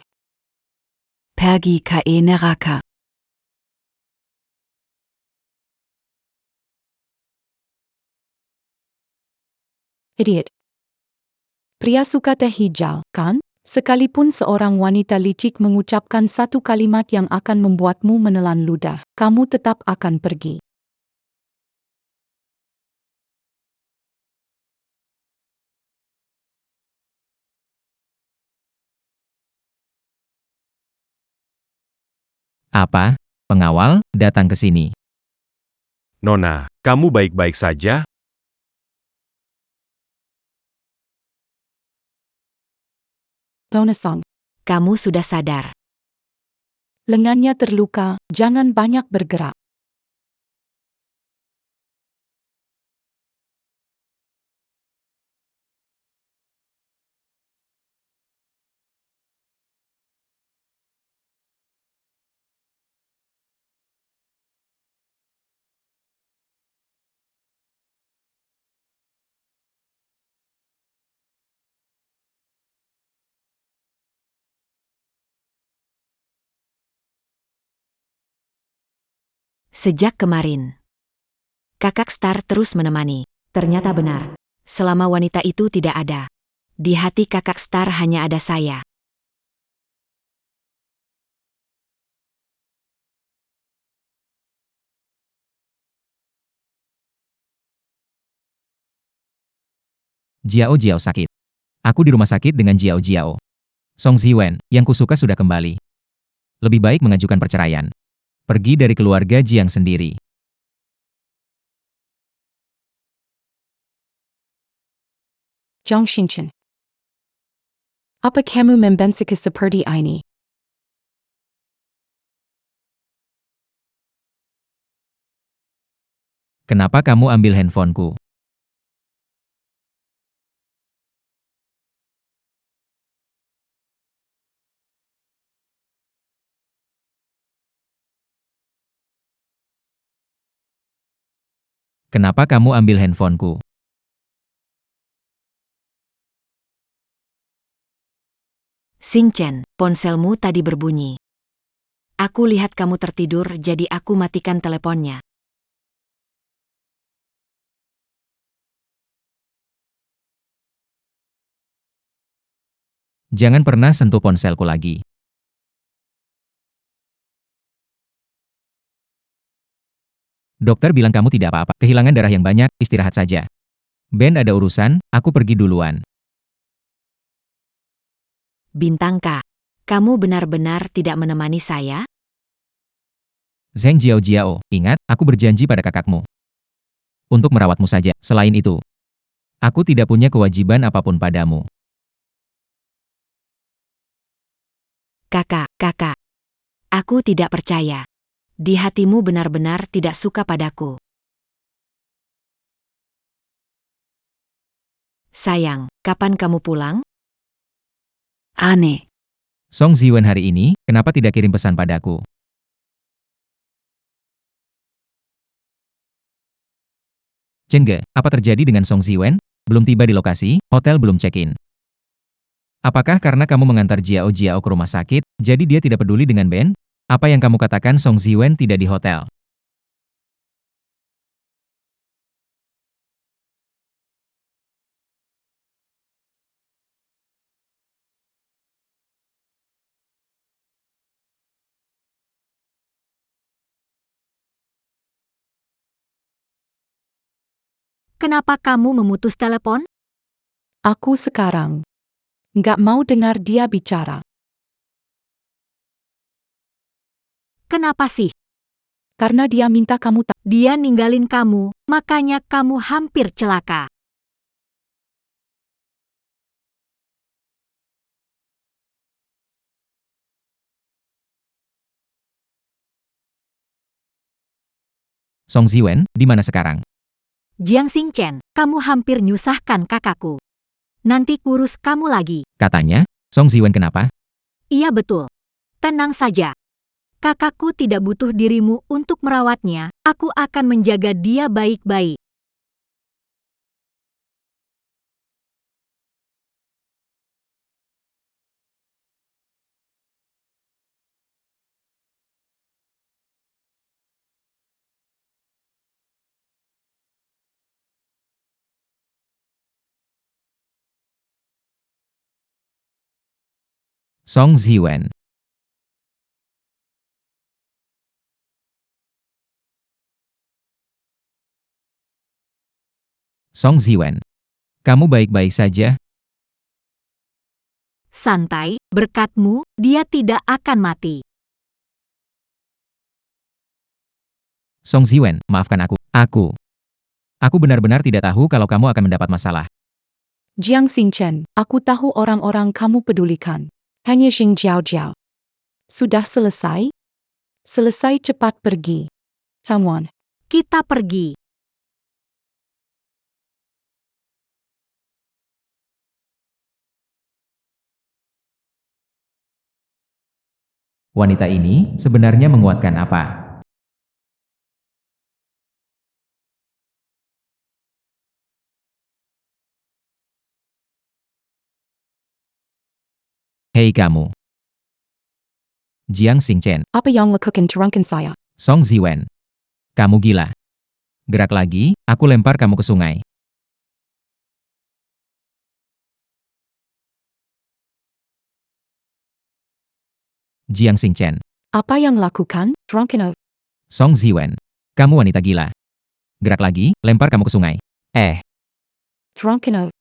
Pergi ke neraka. Idiot. Pria suka teh hijau, kan? Sekalipun seorang wanita licik mengucapkan satu kalimat yang akan membuatmu menelan ludah, kamu tetap akan pergi. Apa? Pengawal, datang ke sini. Nona, kamu baik-baik saja? Bonasong. Kamu sudah sadar. Lengannya terluka, jangan banyak bergerak. Sejak kemarin, Kakak Star terus menemani. Ternyata benar. Selama wanita itu tidak ada, di hati Kakak Star hanya ada saya. Jiao Jiao sakit. Aku di rumah sakit dengan Jiao Jiao. Song Ziwen, yang kusuka sudah kembali. Lebih baik mengajukan perceraian. Pergi dari keluarga Jiang sendiri. Zhang Xinchen. Apa kamu membenci seperti ini? Kenapa kamu ambil handphoneku? Kenapa kamu ambil handphoneku? Xing Chen, ponselmu tadi berbunyi. Aku lihat kamu tertidur, jadi aku matikan teleponnya. Jangan pernah sentuh ponselku lagi. Dokter bilang kamu tidak apa-apa, kehilangan darah yang banyak, istirahat saja. Ben ada urusan, aku pergi duluan. Bintang K, kamu benar-benar tidak menemani saya? Zheng Jiao Jiao, ingat, aku berjanji pada kakakmu. Untuk merawatmu saja, selain itu. Aku tidak punya kewajiban apapun padamu. Kakak. Aku tidak percaya. Di hatimu benar-benar tidak suka padaku. Sayang, kapan kamu pulang? Aneh. Song Ziwen hari ini, kenapa tidak kirim pesan padaku? Cenge, apa terjadi dengan Song Ziwen? Belum tiba di lokasi, hotel belum check-in. Apakah karena kamu mengantar Jiao Jiao ke rumah sakit, jadi dia tidak peduli dengan Ben? Apa yang kamu katakan Song Ziwen tidak di hotel? Kenapa kamu memutus telepon? Aku sekarang nggak mau dengar dia bicara. Kenapa sih? Karena dia minta kamu Dia ninggalin kamu, makanya kamu hampir celaka. Song Ziwen, di mana sekarang? Jiang Xingchen, kamu hampir nyusahkan kakakku. Nanti kurus kamu lagi. Katanya, Song Ziwen kenapa? Iya betul. Tenang saja. Kakakku tidak butuh dirimu untuk merawatnya, aku akan menjaga dia baik-baik. Song Ziwen. Song Ziwen. Kamu baik-baik saja? Santai, berkatmu, dia tidak akan mati. Song Ziwen, maafkan aku. Aku benar-benar tidak tahu kalau kamu akan mendapat masalah. Jiang Xingchen, aku tahu orang-orang kamu pedulikan. Hanya Xing Jiao Jiao. Sudah selesai? Selesai, cepat pergi. Someone. Kita pergi. Wanita ini sebenarnya menguatkan apa? Hei kamu. Jiang Xingchen. Apa yang lakukan terangkan saya? Song Ziwen. Kamu gila. Gerak lagi, aku lempar kamu ke sungai. Jiang Xingchen. Apa yang lakukan? Terangkan. Song Ziwen. Kamu wanita gila. Gerak lagi, lempar kamu ke sungai. Terangkan.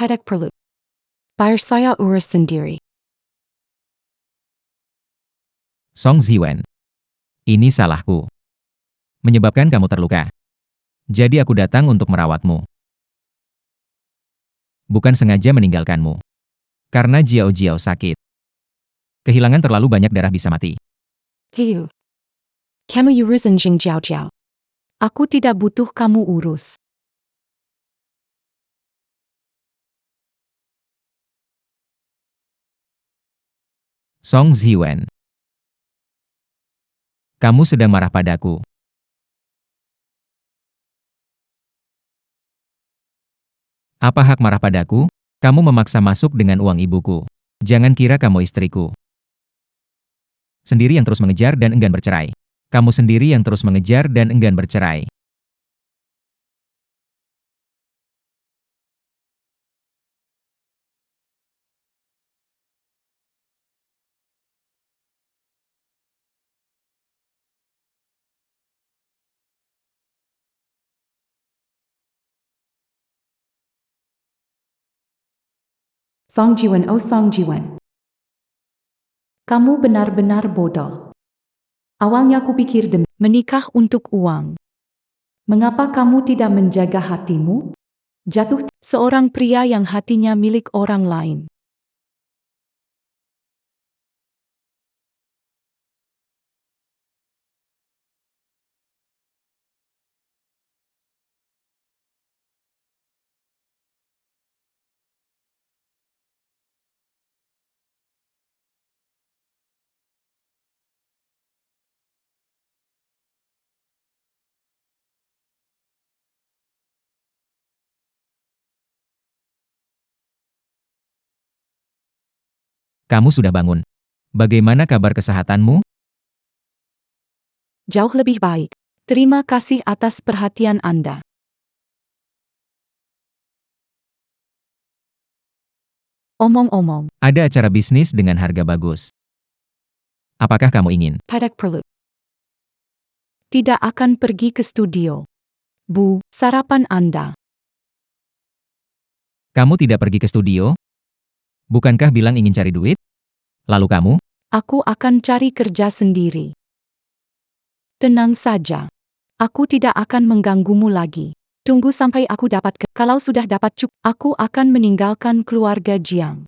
Padak perlu. Biar saya urus sendiri. Song Ziwen. Ini salahku. Menyebabkan kamu terluka. Jadi aku datang untuk merawatmu. Bukan sengaja meninggalkanmu. Karena Jiao Jiao sakit. Kehilangan terlalu banyak darah bisa mati. Hiu. Kamu urusan Xing Jiao Jiao. Aku tidak butuh kamu urus. Song Ziwen. Kamu sedang marah padaku. Apa hak marah padaku? Kamu memaksa masuk dengan uang ibuku. Jangan kira kamu istriku. Sendiri yang terus mengejar dan enggan bercerai. Kamu sendiri yang terus mengejar dan enggan bercerai. Song Jiwen, oh Song Jiwen. Kamu benar-benar bodoh. Awalnya kupikir demi menikah untuk uang. Mengapa kamu tidak menjaga hatimu? Jatuh seorang pria yang hatinya milik orang lain. Kamu sudah bangun. Bagaimana kabar kesehatanmu? Jauh lebih baik. Terima kasih atas perhatian Anda. Omong-omong, Ada acara bisnis dengan harga bagus. Apakah kamu ingin? padak perlu. Tidak akan pergi ke studio. Bu, sarapan Anda. Kamu tidak pergi ke studio? Bukankah bilang ingin cari duit? Lalu kamu? Aku akan cari kerja sendiri. Tenang saja. Aku tidak akan mengganggumu lagi. Tunggu sampai aku dapat kalau sudah dapat cukup, aku akan meninggalkan keluarga Jiang.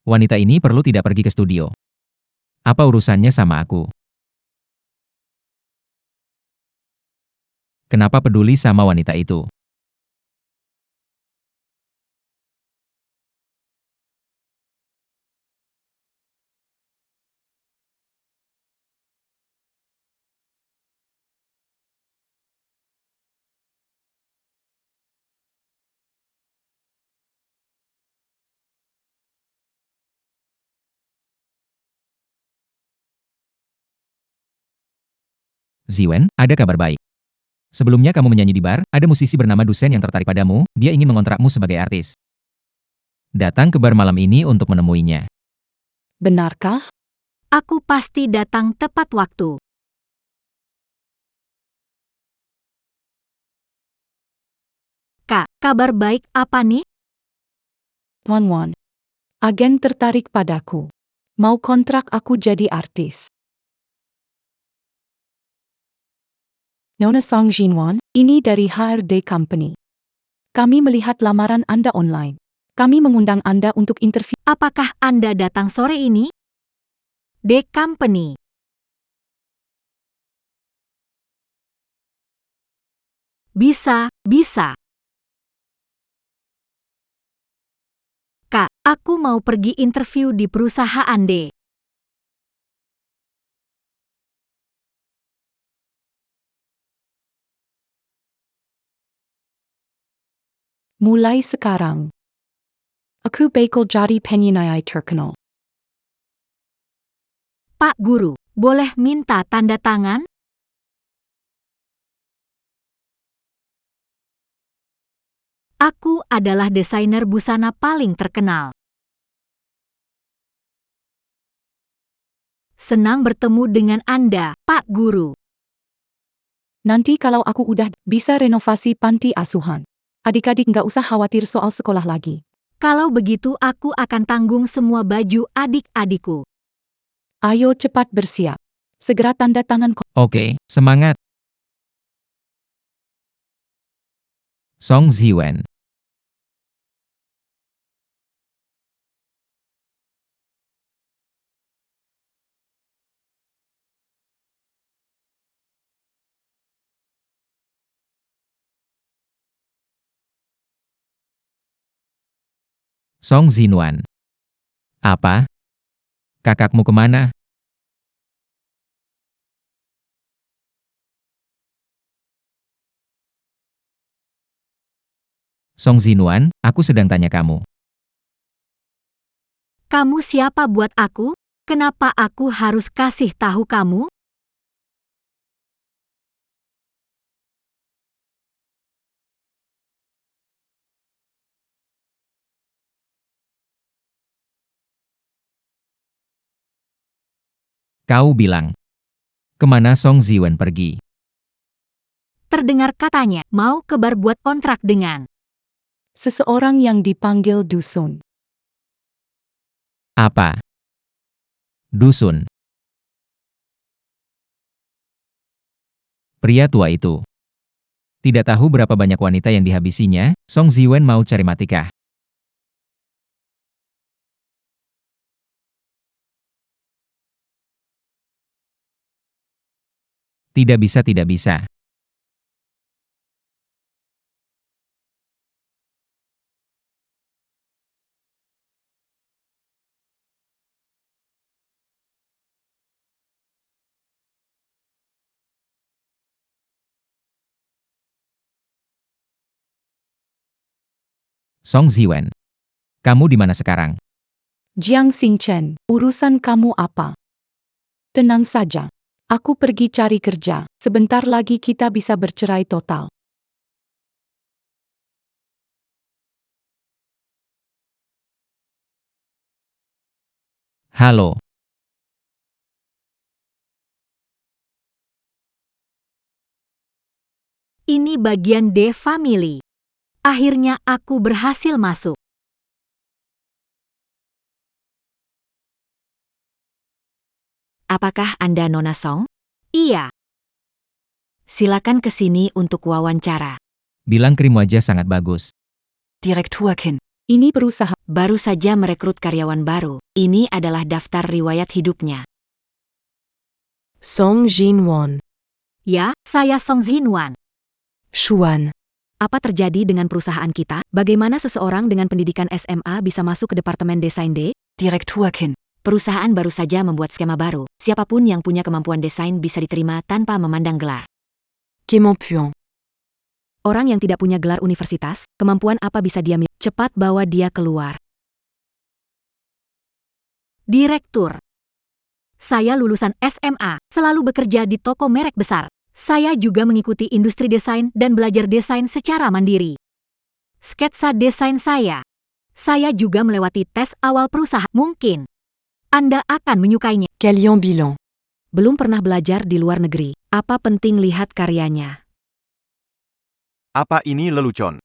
Wanita ini perlu tidak pergi ke studio. Apa urusannya sama aku? Kenapa peduli sama wanita itu? Ziwen, ada kabar baik. Sebelumnya kamu menyanyi di bar, ada musisi bernama Dusen yang tertarik padamu, dia ingin mengontrakmu sebagai artis. Datang ke bar malam ini untuk menemuinya. Benarkah? Aku pasti datang tepat waktu. Kak, kabar baik apa nih? Wan, agen tertarik padaku. Mau kontrak aku jadi artis. Nona Song Jinwon, ini dari HRD Company. Kami melihat lamaran Anda online. Kami mengundang Anda untuk interview. Apakah Anda datang sore ini? The Company. Bisa. Kak, aku mau pergi interview di perusahaan D. Mulai sekarang. Aku bakal jadi penyanyi terkenal. Pak Guru, boleh minta tanda tangan? Aku adalah desainer busana paling terkenal. Senang bertemu dengan Anda, Pak Guru. Nanti kalau aku udah bisa renovasi panti asuhan. Adik-adik nggak usah khawatir soal sekolah lagi. Kalau begitu aku akan tanggung semua baju adik-adikku. Ayo cepat bersiap. Segera tanda tangan. Oke, semangat. Song Ziwen. Song Zinwan. Apa? Kakakmu kemana? Song Zinwan, aku sedang tanya kamu. Kamu siapa buat aku? Kenapa aku harus kasih tahu kamu? Kau bilang. Kemana Song Ziwen pergi? Terdengar katanya mau ke bar buat kontrak dengan. Seseorang yang dipanggil Dusun. Apa? Dusun. Pria tua itu. Tidak tahu berapa banyak wanita yang dihabisinya, Song Ziwen mau cari matikah? Tidak bisa. Song Ziwen. Kamu di mana sekarang? Jiang Xingchen, urusan kamu apa? Tenang saja. Aku pergi cari kerja. Sebentar lagi kita bisa bercerai total. Halo. Ini bagian D Family. Akhirnya aku berhasil masuk. Apakah Anda Nona Song? Iya, Silakan ke sini untuk wawancara. Bilang krim wajah sangat bagus. Direkturkin. Ini perusahaan. Baru saja merekrut karyawan baru. Ini adalah daftar riwayat hidupnya. Song Jinwon. ya, saya Song Zinwan. Shuan. Apa terjadi dengan perusahaan kita? Bagaimana seseorang dengan pendidikan SMA bisa masuk ke departemen desain D? Direkturkin. Perusahaan baru saja membuat skema baru. Siapapun yang punya kemampuan desain bisa diterima tanpa memandang gelar. Kimompuan. Orang yang tidak punya gelar universitas, kemampuan apa bisa dia miliki? Cepat bawa dia keluar. Direktur. Saya lulusan SMA, selalu bekerja di toko merek besar. Saya juga mengikuti industri desain dan belajar desain secara mandiri. Sketsa desain saya juga melewati tes awal perusahaan. Mungkin Anda akan menyukainya. Kalian bilang. Belum pernah belajar di luar negeri. Apa penting lihat karyanya? Apa ini lelucon?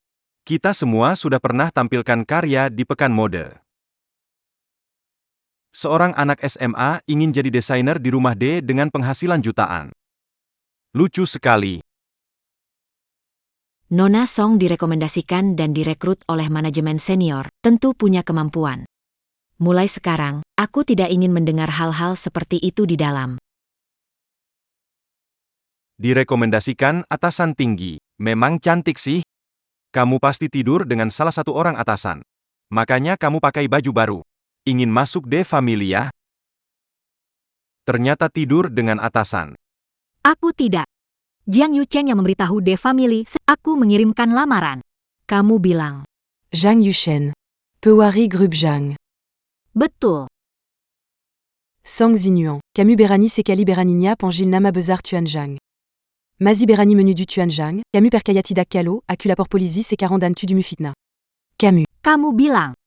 Kita semua sudah pernah tampilkan karya di Pekan Mode. Seorang anak SMA ingin jadi desainer di rumah D dengan penghasilan jutaan. Lucu sekali. Nona Song direkomendasikan dan direkrut oleh manajemen senior, tentu punya kemampuan. Mulai sekarang, aku tidak ingin mendengar hal-hal seperti itu di dalam. Direkomendasikan atasan tinggi. Memang cantik sih. Kamu pasti tidur dengan salah satu orang atasan. Makanya kamu pakai baju baru. Ingin masuk De Familia? Ternyata tidur dengan atasan. Aku tidak. Jiang Yuchen yang memberitahu De Family, aku mengirimkan lamaran. Kamu bilang. Zhang Yuchen. Pewari Group Zhang. Betul. Song Zinuan. Camus Béranis et Kali Béranigna Pangil Nama Bezar Tuan Zhang. Mazi Berani Menu du Tuan Zhang. Camus Perkayati Dakkalo, Aculapor Polisis et Karandan Tu du Mufitna. Camus. Kamu bilang.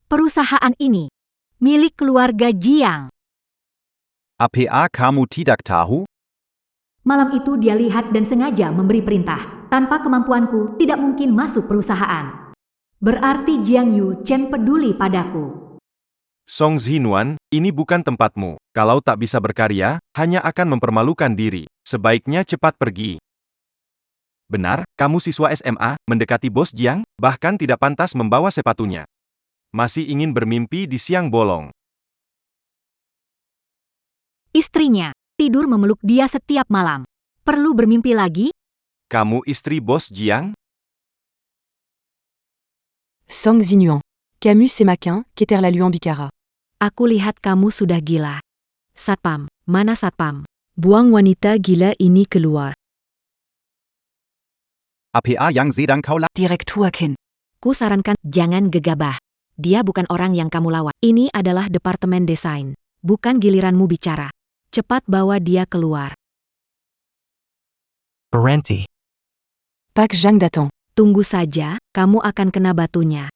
Perusahaan ini milik keluarga Jiang. APA kamu tidak tahu? Malam itu dia lihat dan sengaja memberi perintah. Tanpa kemampuanku, tidak mungkin masuk perusahaan. Berarti Jiang Yuchen peduli padaku. Song Zinuan, ini bukan tempatmu. Kalau tak bisa berkarya, hanya akan mempermalukan diri. Sebaiknya cepat pergi. Benar, kamu siswa SMA, mendekati bos Jiang, bahkan tidak pantas membawa sepatunya. Masih ingin bermimpi di siang bolong. Istrinya tidur memeluk dia setiap malam. Perlu bermimpi lagi? Kamu istri bos Jiang? Song Zinuan. Camus et Maquin, Keter la Luan Bicara. Aku lihat kamu sudah gila. Satpam, mana satpam? Buang wanita gila ini keluar. APA yang sedang kau Direkturkin. Ku sarankan, jangan gegabah. Dia bukan orang yang kamu lawan. Ini adalah departemen desain. Bukan giliranmu bicara. Cepat bawa dia keluar. Parenti. Pak Zhang Datang. Tunggu saja, kamu akan kena batunya.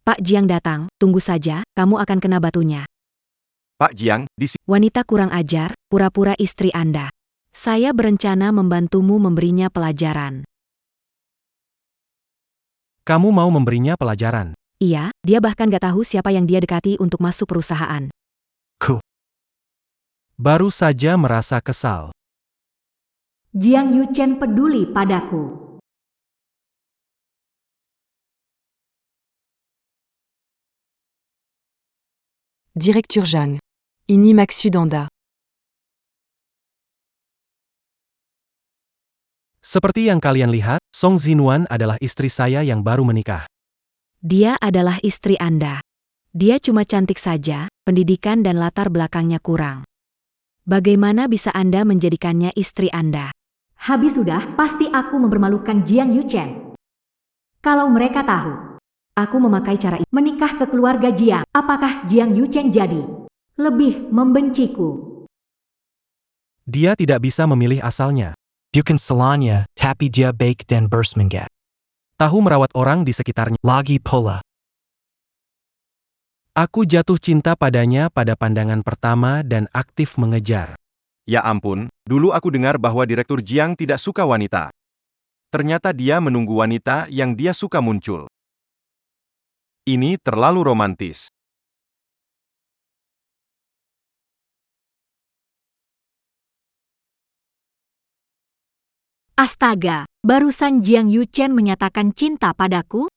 Pak Jiang datang, tunggu saja, kamu akan kena batunya. Pak Jiang, di sini. Wanita kurang ajar, pura-pura istri Anda. Saya berencana membantumu memberinya pelajaran. Kamu mau memberinya pelajaran. Iya, dia bahkan gak tahu siapa yang dia dekati untuk masuk perusahaan. Baru saja merasa kesal. Jiang Yuchen peduli padaku. Directeur Zhang. Ini maksud Anda. Seperti yang kalian lihat, Song Zinuan adalah istri saya yang baru menikah. Dia adalah istri Anda. Dia cuma cantik saja, pendidikan dan latar belakangnya kurang. Bagaimana bisa Anda menjadikannya istri Anda? Habis sudah, pasti aku mempermalukan Jiang Yuchen. Kalau mereka tahu, aku memakai cara ini menikah ke keluarga Jiang, apakah Jiang Yuchen jadi lebih membenciku? Dia tidak bisa memilih asalnya. Bukan salahnya, tapi dia baik dan bersemangat. Tahu merawat orang di sekitarnya. Lagi pula. Aku jatuh cinta padanya pada pandangan pertama dan aktif mengejar. Ya ampun, dulu aku dengar bahwa Direktur Jiang tidak suka wanita. Ternyata dia menunggu wanita yang dia suka muncul. Ini terlalu romantis. Astaga, barusan Jiang Yuchen menyatakan cinta padaku?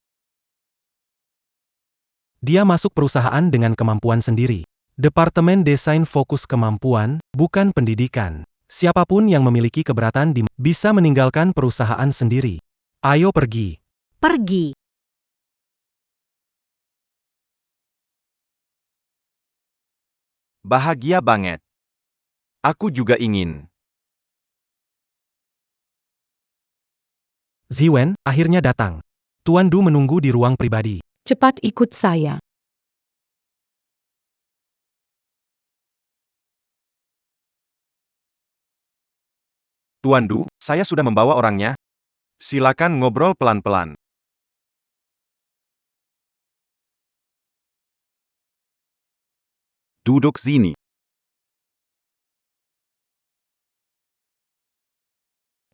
Dia masuk perusahaan dengan kemampuan sendiri. Departemen desain fokus kemampuan, bukan pendidikan. Siapapun yang memiliki keberatan bisa meninggalkan perusahaan sendiri. Ayo pergi. Pergi. Bahagia banget. Aku juga ingin. Ziwen akhirnya datang. Tuan Du menunggu di ruang pribadi. Cepat ikut saya. Tuan Du, saya sudah membawa orangnya. Silakan ngobrol pelan-pelan. Duduk sini.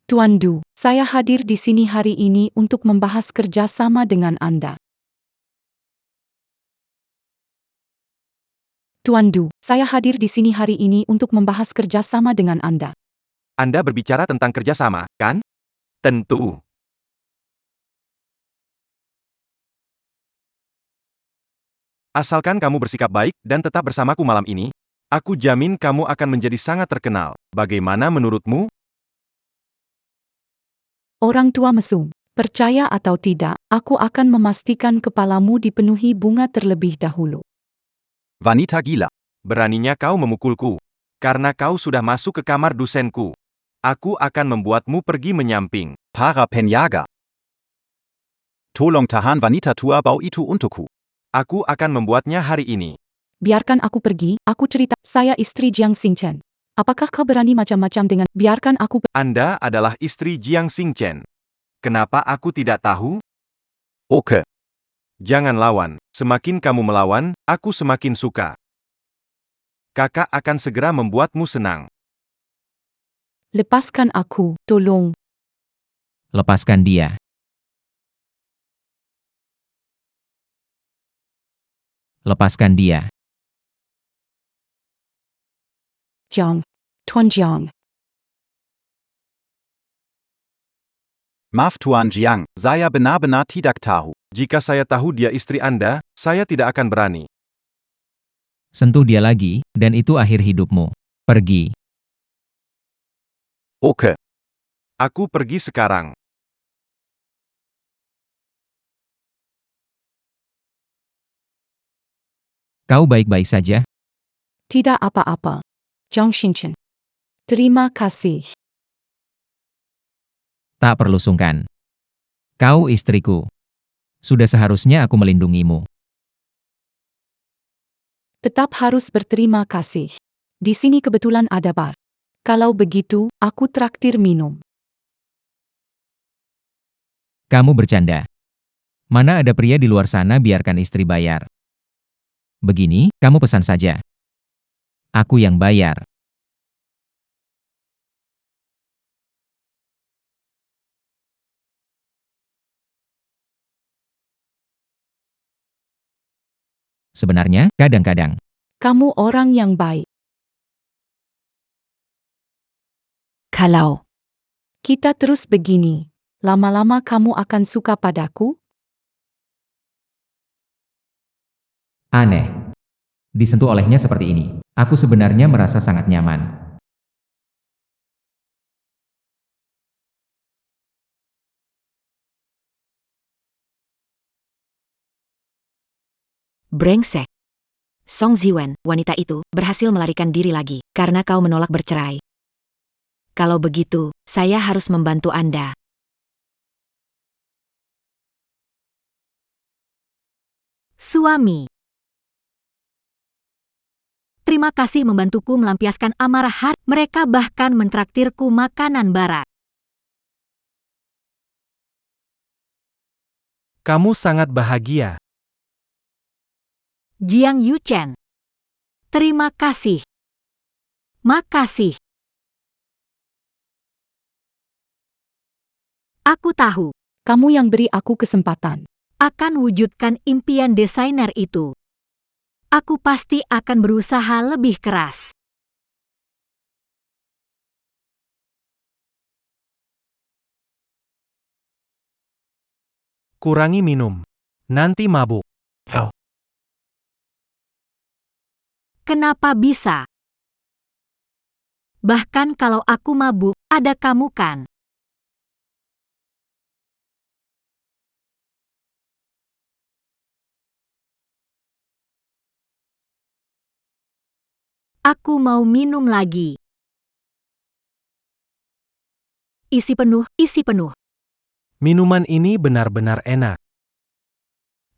Tuan Du, saya hadir di sini hari ini untuk membahas kerjasama dengan Anda. Tuan Du, saya hadir di sini hari ini untuk membahas kerjasama dengan Anda. Anda berbicara tentang kerjasama, kan? Tentu. Asalkan kamu bersikap baik dan tetap bersamaku malam ini, aku jamin kamu akan menjadi sangat terkenal. Bagaimana menurutmu? Orang tua mesum. Percaya atau tidak, aku akan memastikan kepalamu dipenuhi bunga terlebih dahulu. Wanita gila. Beraninya kau memukulku. Karena kau sudah masuk ke kamar dosenku. Aku akan membuatmu pergi menyamping. Para penjaga. Tolong tahan wanita tua bau itu untukku. Aku akan membuatnya hari ini. Biarkan aku pergi, aku cerita, saya istri Jiang Xingchen. Apakah kau berani macam-macam dengan, biarkan aku Anda adalah istri Jiang Xingchen. Kenapa aku tidak tahu? Oke. Jangan lawan. Semakin kamu melawan, aku semakin suka. Kakak akan segera membuatmu senang. Lepaskan aku, tolong. Lepaskan dia. Lepaskan dia. Jiang. Tuan Jiang. Maaf Tuan Jiang, saya benar-benar tidak tahu. Jika saya tahu dia istri Anda, saya tidak akan berani. Sentuh dia lagi, dan itu akhir hidupmu. Pergi. Oke. Aku pergi sekarang. Kau baik-baik saja? Tidak apa-apa. Jiang Xingchen. Terima kasih. Tak perlu sungkan. Kau istriku. Sudah seharusnya aku melindungimu. Tetap harus berterima kasih. Di sini kebetulan ada bar. Kalau begitu, aku traktir minum. Kamu bercanda. Mana ada pria di luar sana biarkan istri bayar. Begini, kamu pesan saja. Aku yang bayar. Sebenarnya, kadang-kadang. Kamu orang yang baik. Kalau Kita terus begini. Lama-lama kamu akan suka padaku? Aneh. Disentuh olehnya seperti ini. Aku sebenarnya merasa sangat nyaman. brengsek. Song Ziwen, wanita itu, berhasil melarikan diri lagi, karena kau menolak bercerai. Kalau begitu, saya harus membantu Anda. Suami. Terima kasih membantuku melampiaskan amarah hati. Mereka bahkan mentraktirku makanan barat. Kamu sangat bahagia. Jiang Yuchen. Terima kasih. Makasih. Aku tahu. Kamu yang beri aku kesempatan. Akan wujudkan impian desainer itu. Aku pasti akan berusaha lebih keras. Kurangi minum. Nanti mabuk. Kenapa bisa? Bahkan kalau aku mabuk, ada kamu kan? Aku mau minum lagi. Isi penuh, isi penuh. Minuman ini benar-benar enak.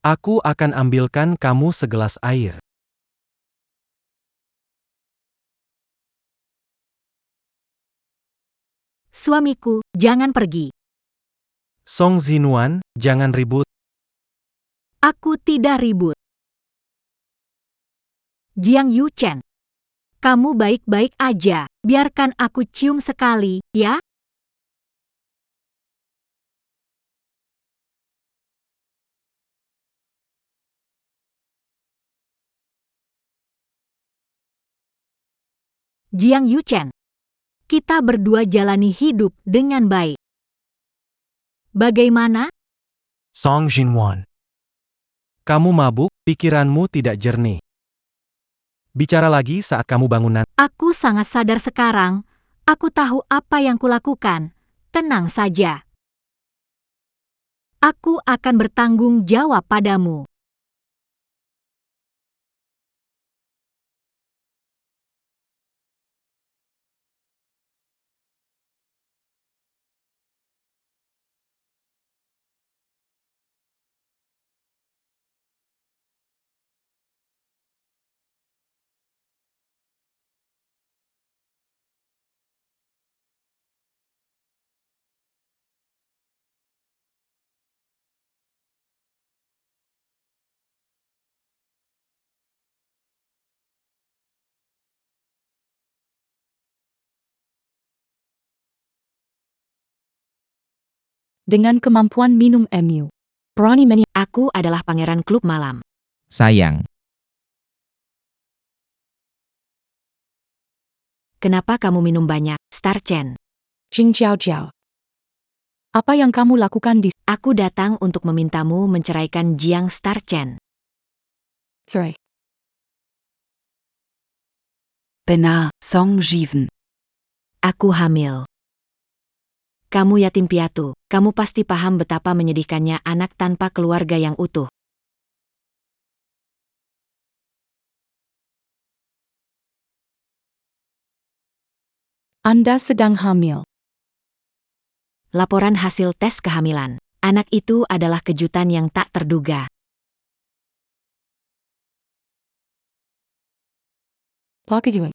Aku akan ambilkan kamu segelas air. Suamiku, jangan pergi. Song Zinuan, jangan ribut. Aku tidak ribut. Jiang Yuchen, kamu baik-baik aja. Biarkan aku cium sekali, ya? Jiang Yuchen, kita berdua jalani hidup dengan baik. Bagaimana? Song Jinwan. Kamu mabuk, pikiranmu tidak jernih. Bicara lagi saat kamu bangun nanti. Aku sangat sadar sekarang. Aku tahu apa yang kulakukan. Tenang saja. Aku akan bertanggung jawab padamu. Dengan kemampuan minum MU. Berani Aku adalah pangeran klub malam. Sayang, Kenapa kamu minum banyak, Star Chen? Jing Jiao Jiao. Apa yang kamu lakukan di Aku datang untuk memintamu menceraikan Jiang Star Chen. 3? Benar, Song Jiven. Aku hamil. Kamu yatim piatu, kamu pasti paham betapa menyedihkannya anak tanpa keluarga yang utuh. Anda sedang hamil. Laporan hasil tes kehamilan. Anak itu adalah kejutan yang tak terduga. Pelaku.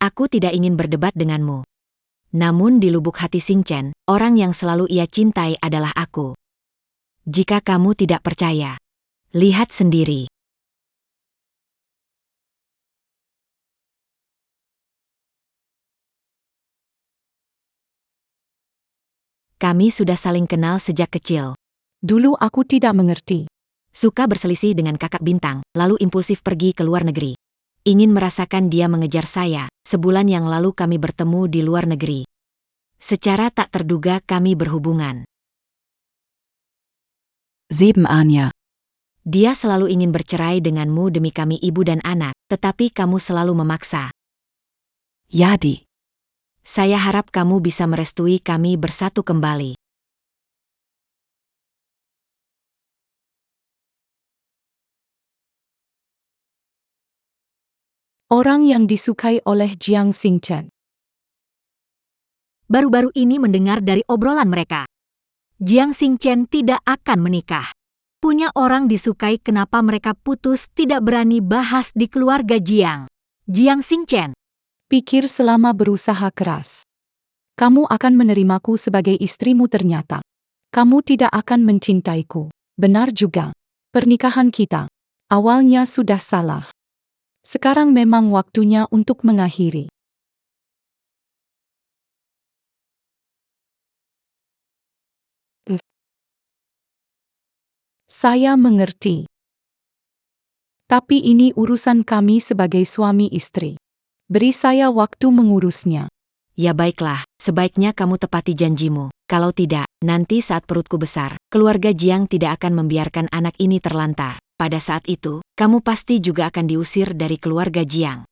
Aku tidak ingin berdebat denganmu. Namun di lubuk hati Xing Chen, orang yang selalu ia cintai adalah aku. Jika kamu tidak percaya, lihat sendiri. Kami sudah saling kenal sejak kecil. Dulu aku tidak mengerti. Suka berselisih dengan kakak bintang, lalu impulsif pergi ke luar negeri. Ingin merasakan dia mengejar saya. Sebulan yang lalu kami bertemu di luar negeri. Secara tak terduga kami berhubungan. 7 Anya. Dia selalu ingin bercerai denganmu demi kami ibu dan anak, tetapi kamu selalu memaksa. Yadi. Saya harap kamu bisa merestui kami bersatu kembali. Orang yang disukai oleh Jiang Xingchen. Baru-baru ini mendengar dari obrolan mereka. Jiang Xingchen tidak akan menikah. Punya orang disukai, kenapa mereka putus tidak berani bahas di keluarga Jiang. Jiang Xingchen, Pikir selama berusaha keras. Kamu akan menerimaku sebagai istrimu, ternyata. Kamu tidak akan mencintaiku. Benar juga. Pernikahan kita. Awalnya sudah salah. Sekarang memang waktunya untuk mengakhiri. Saya mengerti. Tapi ini urusan kami sebagai suami istri. Beri saya waktu mengurusnya. Ya baiklah, sebaiknya kamu tepati janjimu. Kalau tidak, nanti saat perutku besar, keluarga Jiang tidak akan membiarkan anak ini terlantar. Pada saat itu, kamu pasti juga akan diusir dari keluarga Jiang.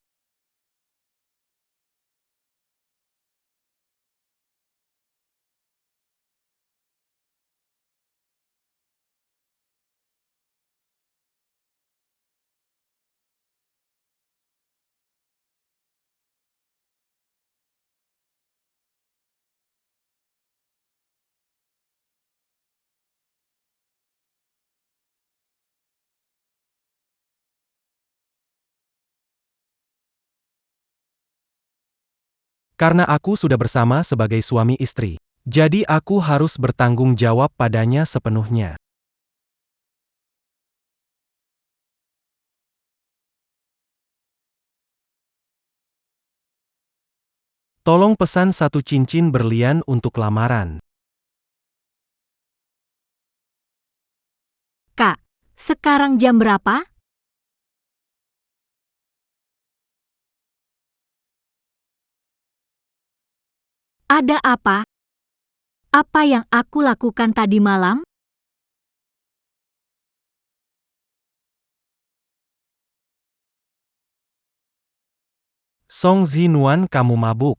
Karena aku sudah bersama sebagai suami istri. Jadi aku harus bertanggung jawab padanya sepenuhnya. Tolong pesan 1 cincin berlian untuk lamaran. Kak, sekarang jam berapa? Ada apa? Apa yang aku lakukan tadi malam? Song Zinuan, kamu mabuk.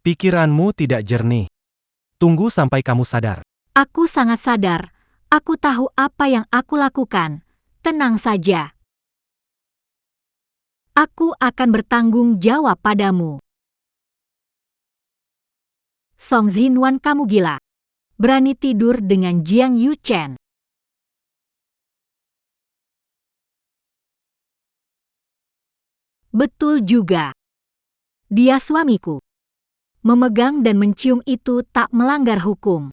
Pikiranmu tidak jernih. Tunggu sampai kamu sadar. Aku sangat sadar. Aku tahu apa yang aku lakukan. Tenang saja. Aku akan bertanggung jawab padamu. Song Zinuan, kamu gila. Berani tidur dengan Jiang Yuchen. Betul juga. Dia suamiku. Memegang dan mencium itu tak melanggar hukum.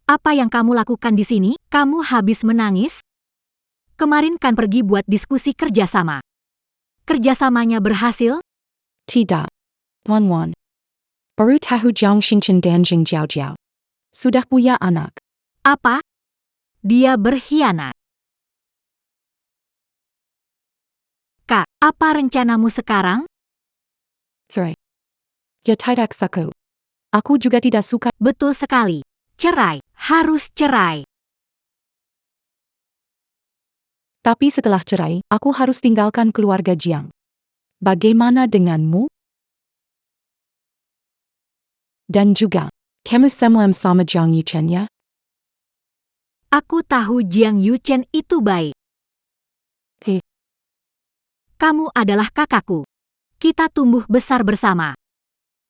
Apa yang kamu lakukan di sini? Kamu habis menangis? Kemarin kan pergi buat diskusi kerjasama. Kerjasamanya berhasil? Tidak. Wan. Baru tahu Jiang Xingchen dan Jing Jiao Jiao. Sudah punya anak. Apa? Dia berkhianat. Kak, apa rencanamu sekarang? Cerai. Ya tidak suka. Aku juga tidak suka. Betul sekali. Cerai. Harus cerai. Tapi setelah cerai, aku harus tinggalkan keluarga Jiang. Bagaimana denganmu? Dan juga, kamu semlam sama Jiang Yuchen ya? Aku tahu Jiang Yuchen itu baik. Kamu adalah kakakku. Kita tumbuh besar bersama.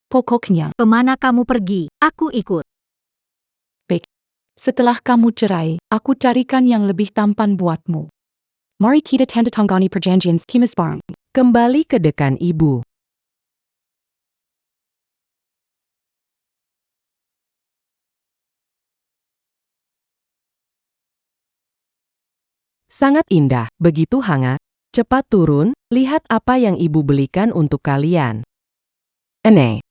Pokoknya, Kemana kamu pergi, aku ikut. setelah kamu cerai, aku carikan yang lebih tampan buatmu. Mari kita tanda tangani perjanjian kimas bareng. Kembali ke dekan ibu. Sangat indah, begitu hangat. Cepat turun, lihat apa yang ibu belikan untuk kalian. Ene,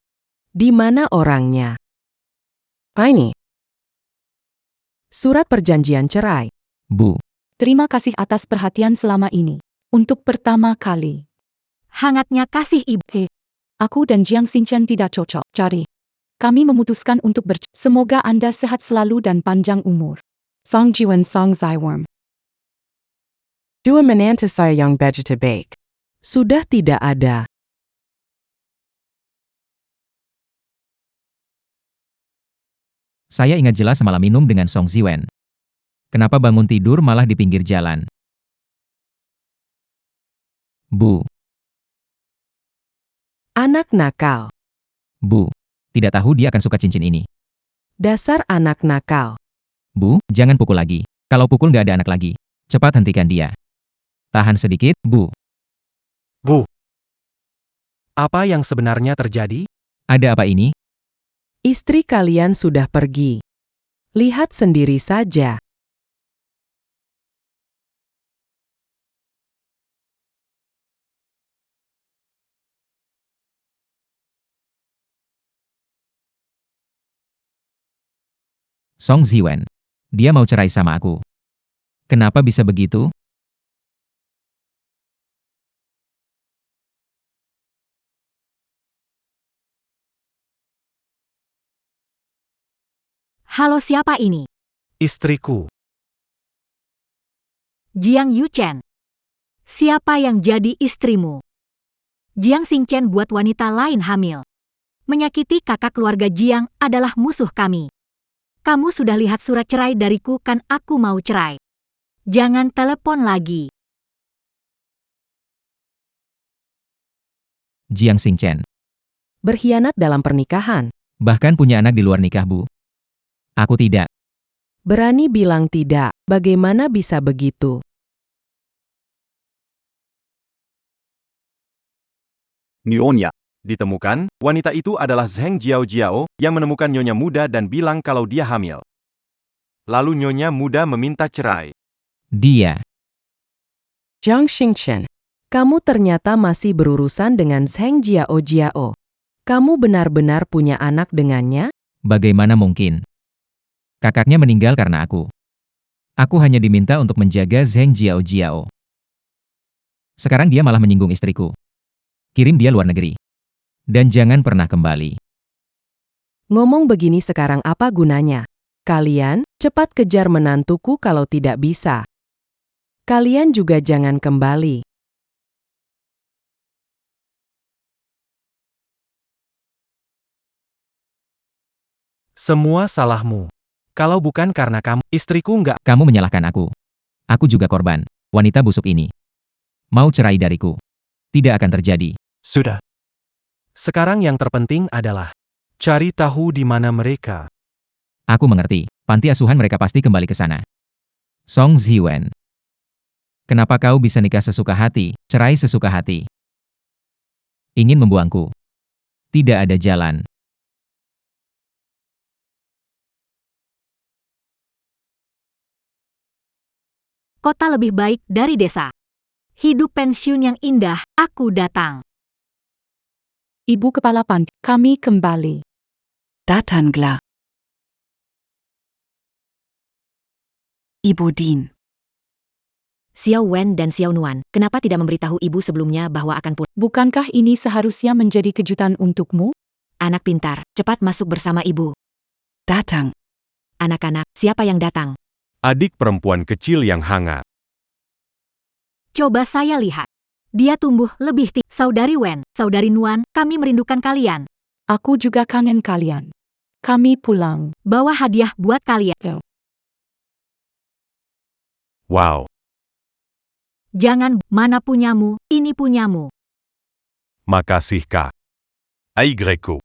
di mana orangnya? Ini. Surat perjanjian cerai. Bu, Terima kasih atas perhatian selama ini. Untuk pertama kali, Hangatnya kasih ibu. aku dan Jiang Xingchen tidak cocok. Jadi, kami memutuskan untuk Semoga Anda sehat selalu dan panjang umur. Song Jiwen Song Zaiworm. Dua menantu saya yang begitu baik. Sudah tidak ada. saya ingat jelas semalam minum dengan Song Ziwen. Kenapa bangun tidur malah di pinggir jalan? Bu, Anak nakal. Bu, tidak tahu dia akan suka cincin ini. Dasar anak nakal. Bu, jangan pukul lagi. Kalau pukul nggak ada anak lagi. Cepat hentikan dia. Tahan sedikit, Bu. Bu. Apa yang sebenarnya terjadi? Ada apa ini? Istri kalian sudah pergi. Lihat sendiri saja. Song Ziwen. Dia mau cerai sama aku. Kenapa bisa begitu? Halo, siapa ini? Istriku. Jiang Yuchen. Siapa yang jadi istrimu? Jiang Xingchen buat wanita lain hamil. Menyakiti kakak keluarga Jiang adalah musuh kami. Kamu sudah lihat surat cerai dariku kan, aku mau cerai. Jangan telepon lagi. Jiang Xingchen. Berkhianat dalam pernikahan. Bahkan punya anak di luar nikah, Bu. Aku tidak. Berani bilang tidak, bagaimana bisa begitu? Nyonya. Ditemukan, wanita itu adalah Zheng Jiao yang menemukan nyonya muda dan bilang kalau dia hamil. Lalu nyonya muda meminta cerai. Dia. Zhang Xingchen, kamu ternyata masih berurusan dengan Zheng Jiao. Kamu benar-benar punya anak dengannya? Bagaimana mungkin? Kakaknya meninggal karena aku. Aku hanya diminta untuk menjaga Zheng Jiao. Sekarang dia malah menyinggung istriku. Kirim dia luar negeri. Dan jangan pernah kembali. Ngomong begini sekarang apa gunanya? Kalian, cepat kejar menantuku kalau tidak bisa. Kalian juga jangan kembali. Semua salahmu. Kalau bukan karena kamu, istriku nggak. Kamu menyalahkan aku. Aku juga korban. Wanita busuk ini. Mau cerai dariku. Tidak akan terjadi. Sudah. Sekarang yang terpenting adalah cari tahu di mana mereka. Aku mengerti. Panti asuhan mereka pasti kembali ke sana. Song Ziwen. Kenapa kau bisa nikah sesuka hati, cerai sesuka hati? Ingin membuangku. Tidak ada jalan. Kota lebih baik dari desa. Hidup pensiun yang indah, aku datang. Ibu Kepala Panti, kami kembali. Datanglah. Ibu Din. Xiao Wen dan Xiao Nuan, kenapa tidak memberitahu ibu sebelumnya bahwa akan pulang? Bukankah ini seharusnya menjadi kejutan untukmu? Anak pintar, cepat masuk bersama ibu. Datang. Anak-anak, siapa yang datang? Adik perempuan kecil yang hangat. Coba saya lihat. Dia tumbuh lebih tinggi. Saudari Wen, Saudari Nuan, kami merindukan kalian. Aku juga kangen kalian. Kami pulang. Bawa hadiah buat kalian. Wow. Jangan, mana punyamu, ini punyamu. Makasih, Kak. Aigreku.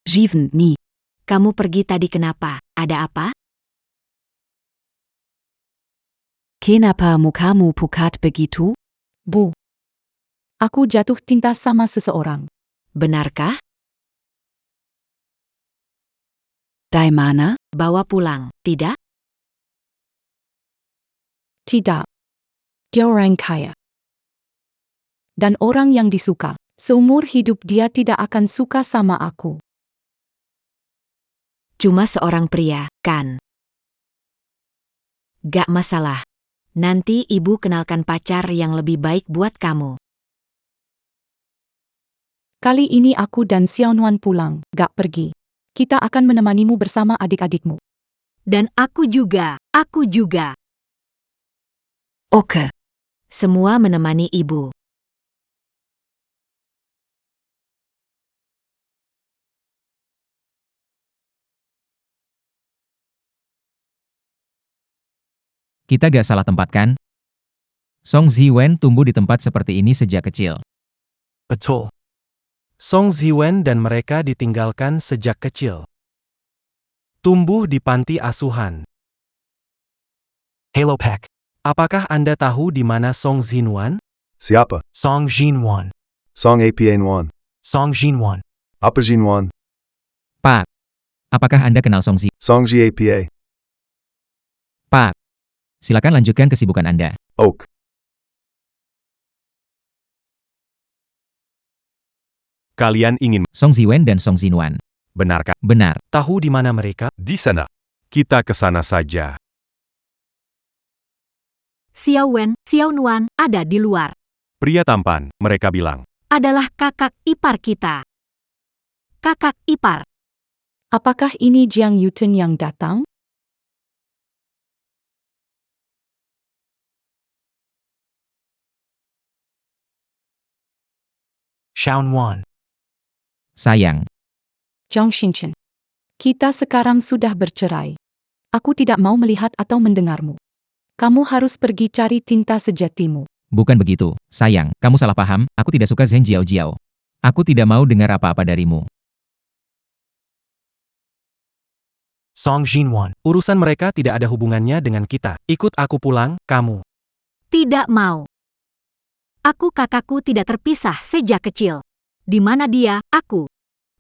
Jiven Ni. Kamu pergi tadi kenapa? Ada apa? Kenapa mukamu pucat begitu? Bu. Aku jatuh cinta sama seseorang. Benarkah? Dari mana? Bawa pulang, tidak? Tidak. Dia orang kaya. Dan orang yang disuka. Seumur hidup dia tidak akan suka sama aku. Cuma seorang pria, kan? Gak masalah. Nanti ibu kenalkan pacar yang lebih baik buat kamu. Kali ini aku dan Xiao Nuan pulang, gak pergi. Kita akan menemanimu bersama adik-adikmu. Dan aku juga. Oke. Semua menemani ibu. Kita gak salah tempat kan? Song Ziwen tumbuh di tempat seperti ini sejak kecil. Betul. Song Ziwen dan mereka ditinggalkan sejak kecil. Tumbuh di panti asuhan. Hello Pack. Apakah Anda tahu di mana Song Zinuan? Siapa? Song Jinwan. Song APA1. Song Jinwan. Apa Jinwan? Pak, apakah Anda kenal Song Zi? Song GAPA. Pak, silakan lanjutkan kesibukan Anda. Oak. Kalian ingin Song Ziwen dan Song Zinuan. benarkah? Benar. Tahu di mana mereka? Di sana. Kita ke sana saja. Xiao Wen, Xiao Nuan, ada di luar. Pria tampan, mereka bilang. Adalah kakak ipar kita. Kakak ipar. Apakah ini Jiang Yuten yang datang? Shaonuan. Sayang. Zhang Xingchen. Kita sekarang sudah bercerai. Aku tidak mau melihat atau mendengarmu. Kamu harus pergi cari tinta sejatimu. Bukan begitu, sayang, kamu salah paham, aku tidak suka Zheng Jiao. Aku tidak mau dengar apa-apa darimu. Song Jinwan, urusan mereka tidak ada hubungannya dengan kita. Ikut aku pulang, kamu. Tidak mau. Aku kakakku tidak terpisah sejak kecil. Di mana dia, aku.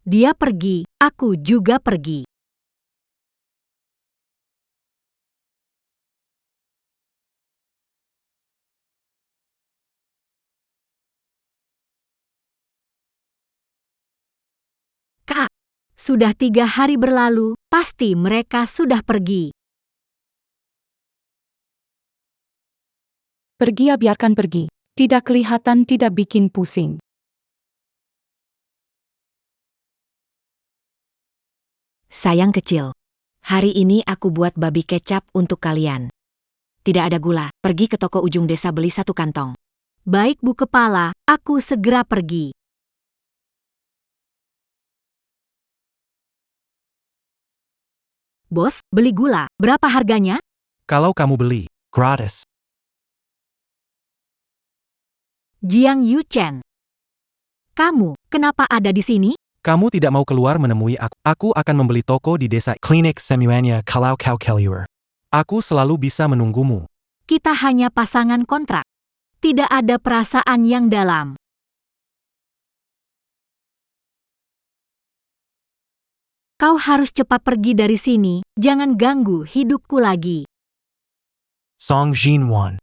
Dia pergi, aku juga pergi. Kak, sudah 3 hari berlalu, pasti mereka sudah pergi. Pergi ya biarkan pergi. Tidak kelihatan, tidak bikin pusing. Sayang kecil. Hari ini aku buat babi kecap untuk kalian. Tidak ada gula, pergi ke toko ujung desa beli 1 kantong. Baik Bu Kepala, aku segera pergi. Bos, beli gula, berapa harganya? Kalau kamu beli, gratis. Jiang Yuchen. Kamu, kenapa ada di sini? Kamu tidak mau keluar menemui aku. Aku akan membeli toko di desa. Klinik semuanya kalau kau keluar. Aku selalu bisa menunggumu. Kita hanya pasangan kontrak. Tidak ada perasaan yang dalam. Kau harus cepat pergi dari sini, jangan ganggu hidupku lagi. Song Jinwan.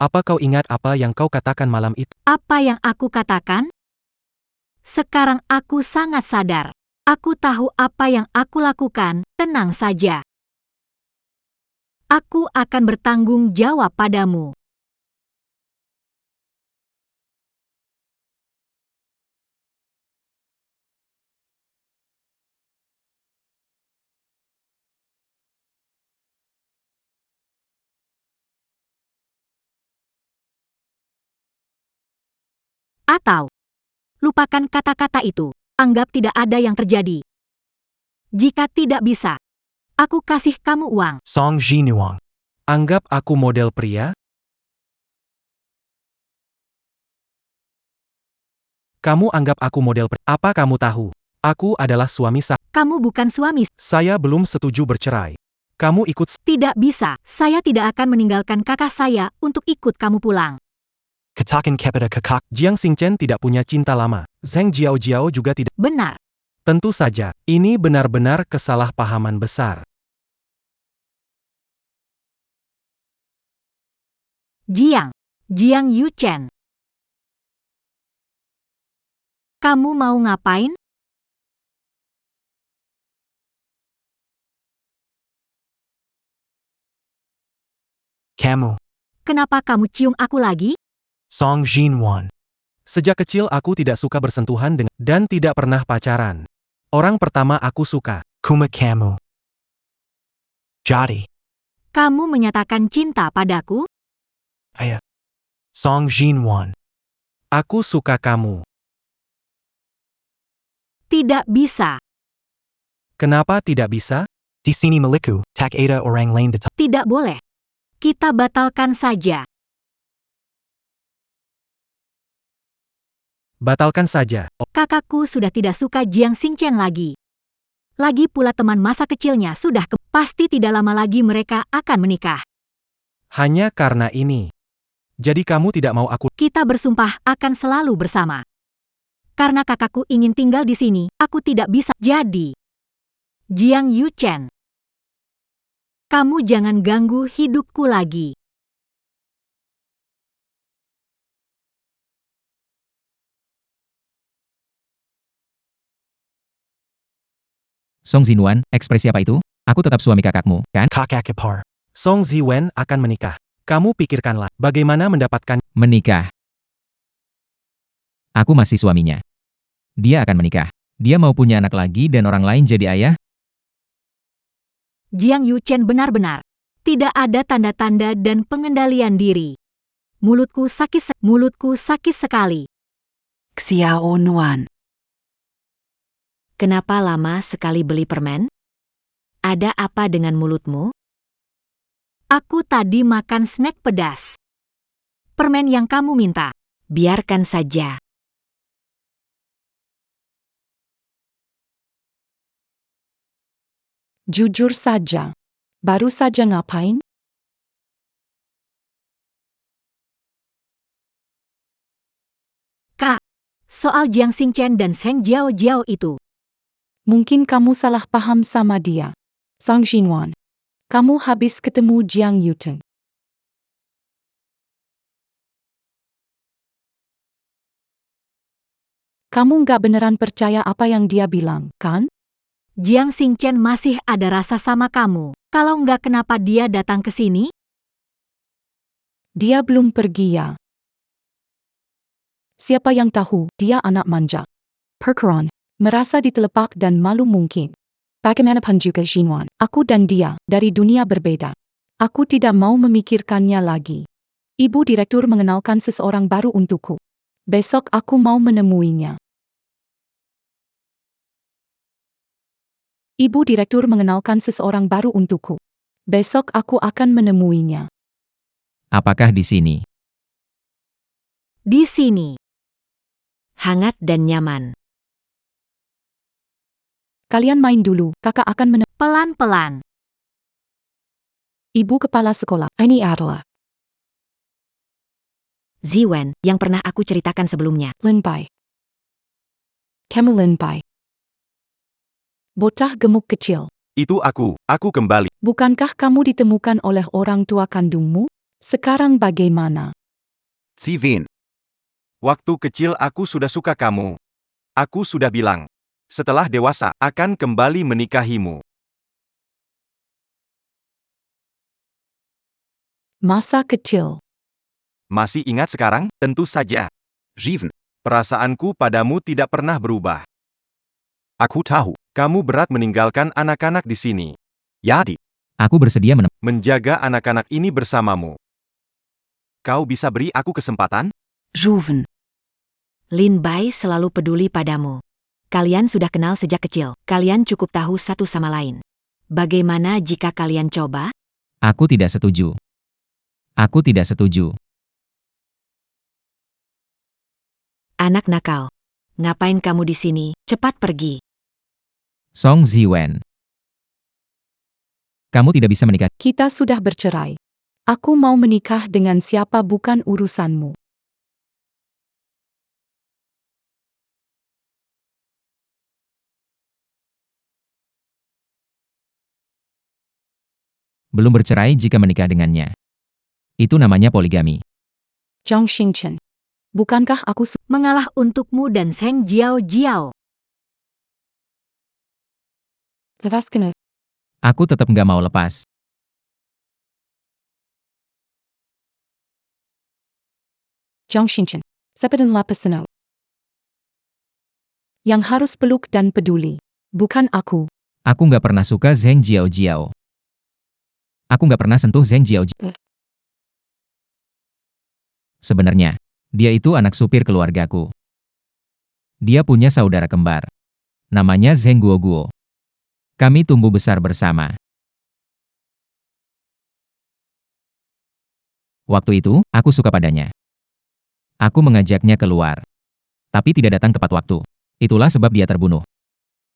Apa kau ingat apa yang kau katakan malam itu? Apa yang aku katakan? Sekarang aku sangat sadar. Aku tahu apa yang aku lakukan, tenang saja. Aku akan bertanggung jawab padamu. Atau, lupakan kata-kata itu, anggap tidak ada yang terjadi. Jika tidak bisa, aku kasih kamu uang. Song Jinwan. Anggap aku model pria? Kamu anggap aku model pria? Apa kamu tahu? Aku adalah suami sah. Kamu bukan suami. Saya belum setuju bercerai. Kamu ikut. Tidak bisa, saya tidak akan meninggalkan kakak saya untuk ikut kamu pulang. Katakan kepada kakak. Jiang Xingchen tidak punya cinta lama. Zheng Jiao juga tidak. Benar. Tentu saja, ini benar-benar kesalahpahaman besar. Jiang Yuchen. Kamu mau ngapain? Kamu. Kenapa kamu cium aku lagi? Song Jinwan. Sejak kecil aku tidak suka bersentuhan dengan dan tidak pernah pacaran. Orang pertama aku suka. Kuma kamu. Jadi. Kamu menyatakan cinta padaku? Ayah. Song Jinwan. Aku suka kamu. Tidak bisa. Kenapa tidak bisa? Di sini milikku, tak ada orang lain datang. Tidak boleh. Kita batalkan saja. Batalkan saja. Kakakku sudah tidak suka Jiang Xingchen lagi. Lagi pula teman masa kecilnya sudah pasti tidak lama lagi mereka akan menikah. Hanya karena ini. Jadi kamu tidak mau aku. Kita bersumpah akan selalu bersama. Karena kakakku ingin tinggal di sini, aku tidak bisa. Jadi, Jiang Yuchen, kamu jangan ganggu hidupku lagi. Song Jinwan, ekspresi apa itu? Aku tetap suami kakakmu, kan? Kakak ipar. Song Ziwen akan menikah. Kamu pikirkanlah, bagaimana mendapatkan Menikah. Aku masih suaminya. Dia akan menikah. Dia mau punya anak lagi dan orang lain jadi ayah? Jiang Yuchen benar-benar tidak ada tanda-tanda dan pengendalian diri. Mulutku sakit sekali. Xiao Nuan. Kenapa lama sekali beli permen? Ada apa dengan mulutmu? Aku tadi makan snack pedas. Permen yang kamu minta. Biarkan saja. Jujur saja. Baru saja ngapain? Kak, soal Jiang Xingchen dan Zheng Jiao itu. Mungkin kamu salah paham sama dia. Song Xinwan. Kamu habis ketemu Jiang Yuteng. Kamu nggak beneran percaya apa yang dia bilang, kan? Jiang Xingchen masih ada rasa sama kamu. Kalau nggak kenapa dia datang ke sini? Dia belum pergi ya. Siapa yang tahu, dia anak manja. Perkeron, merasa ditelepak dan malu mungkin. Bagaimanapun juga Xinwan, aku dan dia, dari dunia berbeda. Aku tidak mau memikirkannya lagi. Ibu direktur mengenalkan seseorang baru untukku. Besok aku mau menemuinya. Ibu direktur mengenalkan seseorang baru untukku. Besok aku akan menemuinya. Apakah di sini? Di sini. Hangat dan nyaman. Kalian main dulu, kakak akan Pelan-pelan. Ibu kepala sekolah, ini adalah Ziwen, yang pernah aku ceritakan sebelumnya. Lin Bai. Kamu Lin Bai. Bocah gemuk kecil. Itu aku kembali. Bukankah kamu ditemukan oleh orang tua kandungmu? Sekarang bagaimana? Zivin. Waktu kecil aku sudah suka kamu. Aku sudah bilang. Setelah dewasa, akan kembali menikahimu. Masa kecil. Masih ingat sekarang? Tentu saja. Jiven. Perasaanku padamu tidak pernah berubah. Aku tahu. Kamu berat meninggalkan anak-anak di sini. Yadi. Aku bersedia Menjaga anak-anak ini bersamamu. Kau bisa beri aku kesempatan? Juven. Lin Bai selalu peduli padamu. Kalian sudah kenal sejak kecil. Kalian cukup tahu satu sama lain. Bagaimana jika kalian coba? Aku tidak setuju. Aku tidak setuju. Anak nakal. Ngapain kamu di sini? Cepat pergi. Song Ziwen. Kamu tidak bisa menikah. Kita sudah bercerai. Aku mau menikah dengan siapa bukan urusanmu. Belum bercerai jika menikah dengannya. Itu namanya poligami. Zhang Xingchen. Bukankah aku Mengalah untukmu dan Zheng Jiao. lepaskan? Aku tetap nggak mau lepas. Zhang Xingchen. Sepadan lapasano. Yang harus peluk dan peduli. Bukan aku. Aku nggak pernah suka Zheng Jiao. Aku nggak pernah sentuh Zheng Jiao. Sebenarnya, dia itu anak supir keluargaku. Dia punya saudara kembar. Namanya Zheng Guo. Kami tumbuh besar bersama. Waktu itu, aku suka padanya. Aku mengajaknya keluar. Tapi tidak datang tepat waktu. Itulah sebab dia terbunuh.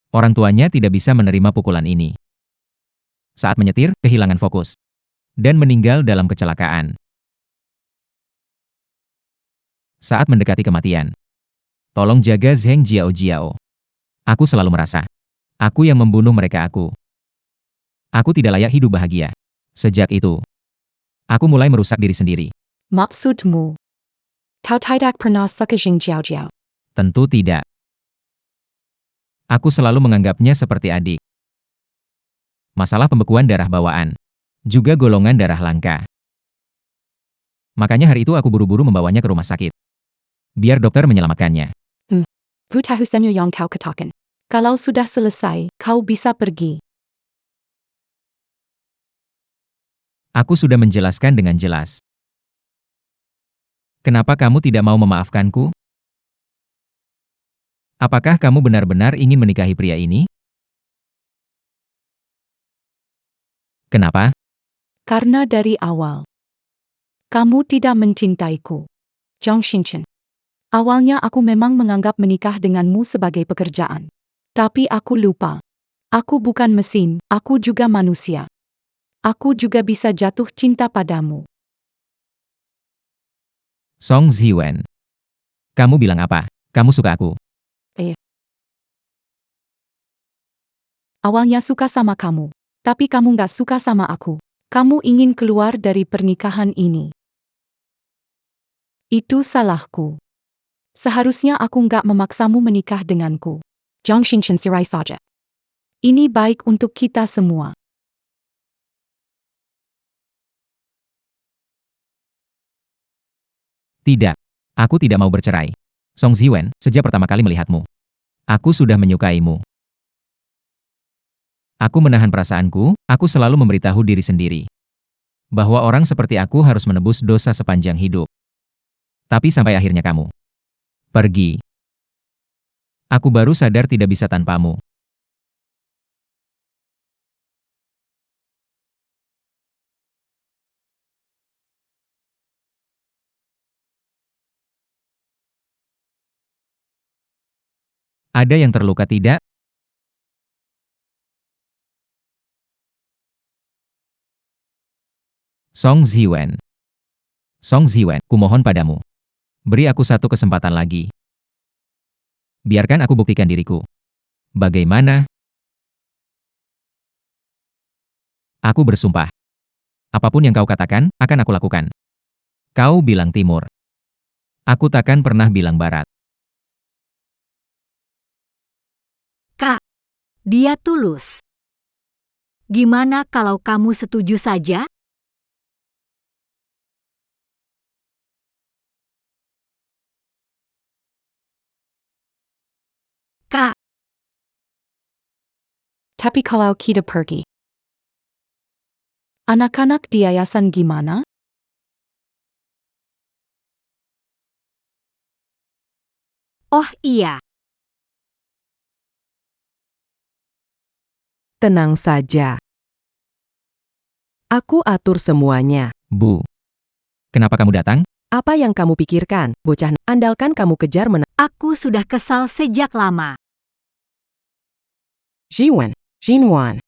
Orang tuanya tidak bisa menerima pukulan ini. Saat menyetir, kehilangan fokus. Dan meninggal dalam kecelakaan. Saat mendekati kematian. Tolong jaga Zheng Jiao. Aku selalu merasa. Aku yang membunuh mereka aku. Aku tidak layak hidup bahagia. Sejak itu, aku mulai merusak diri sendiri. Maksudmu? Kau tidak pernah suka Zheng Jiao. Tentu tidak. Aku selalu menganggapnya seperti adik. Masalah pembekuan darah bawaan. Juga golongan darah langka. Makanya hari itu aku buru-buru membawanya ke rumah sakit. Biar dokter menyelamatkannya. Ku tahu semua yang kau katakan. Kalau sudah selesai, kau bisa pergi. Aku sudah menjelaskan dengan jelas. Kenapa kamu tidak mau memaafkanku? Apakah kamu benar-benar ingin menikahi pria ini? Kenapa? Karena dari awal, kamu tidak mencintaiku. Zhang Xingchen. Awalnya aku memang menganggap menikah denganmu sebagai pekerjaan. Tapi aku lupa. Aku bukan mesin, aku juga manusia. Aku juga bisa jatuh cinta padamu. Song Ziwen. Kamu bilang apa? Kamu suka aku? Awalnya suka sama kamu. Tapi kamu gak suka sama aku. Kamu ingin keluar dari pernikahan ini. Itu salahku. Seharusnya aku gak memaksamu menikah denganku. Zhang Xingchen sirai saja. Ini baik untuk kita semua. Tidak. Aku tidak mau bercerai. Song Ziwen, sejak pertama kali melihatmu, aku sudah menyukaimu. Aku menahan perasaanku, aku selalu memberitahu diri sendiri bahwa orang seperti aku harus menebus dosa sepanjang hidup. Tapi sampai akhirnya kamu pergi. Aku baru sadar tidak bisa tanpamu. Ada yang terluka tidak? Song Ziwen. Song Ziwen, kumohon padamu. Beri aku satu kesempatan lagi. Biarkan aku buktikan diriku. Bagaimana? Aku bersumpah. Apapun yang kau katakan, akan aku lakukan. Kau bilang timur. Aku takkan pernah bilang barat. Kak, dia tulus. Gimana kalau kamu setuju saja? Kak, Tapi kalau kita pergi, anak-anak di yayasan gimana? oh iya. Tenang saja. Aku atur semuanya. Bu. Kenapa kamu datang? Apa yang kamu pikirkan, bocah? Andalkan kamu kejar Aku sudah kesal sejak lama. Jiwen, Jinwan.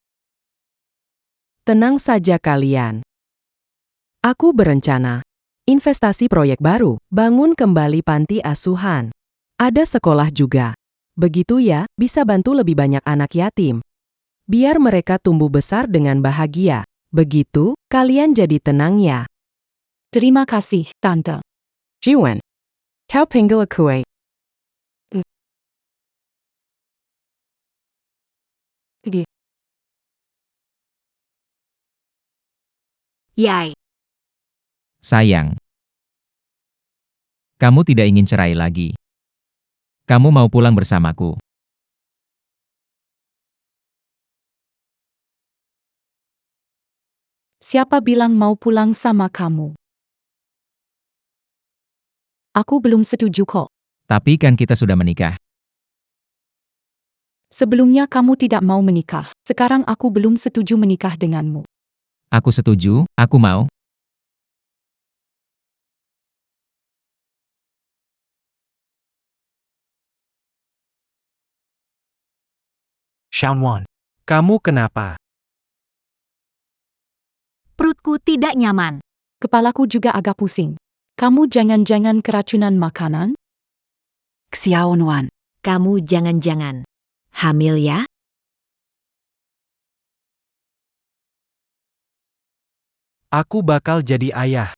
Tenang saja kalian. Aku berencana investasi proyek baru, bangun kembali panti asuhan. Ada sekolah juga. Begitu ya, bisa bantu lebih banyak anak yatim. Biar mereka tumbuh besar dengan bahagia. Begitu, kalian jadi tenang ya. Terima kasih, Tante. Jiwen. Kau panggil kue. Yai. Sayang. Kamu tidak ingin cerai lagi. Kamu mau pulang bersamaku. Siapa bilang mau pulang sama kamu? Aku belum setuju kok. Tapi kan kita sudah menikah. Sebelumnya kamu tidak mau menikah. Sekarang aku belum setuju menikah denganmu. Aku setuju, aku mau. Xiaowan. Kamu kenapa? Perutku tidak nyaman. Kepalaku juga agak pusing. Kamu jangan-jangan keracunan makanan? Xiaowan. Kamu jangan-jangan hamil ya? Aku bakal jadi ayah.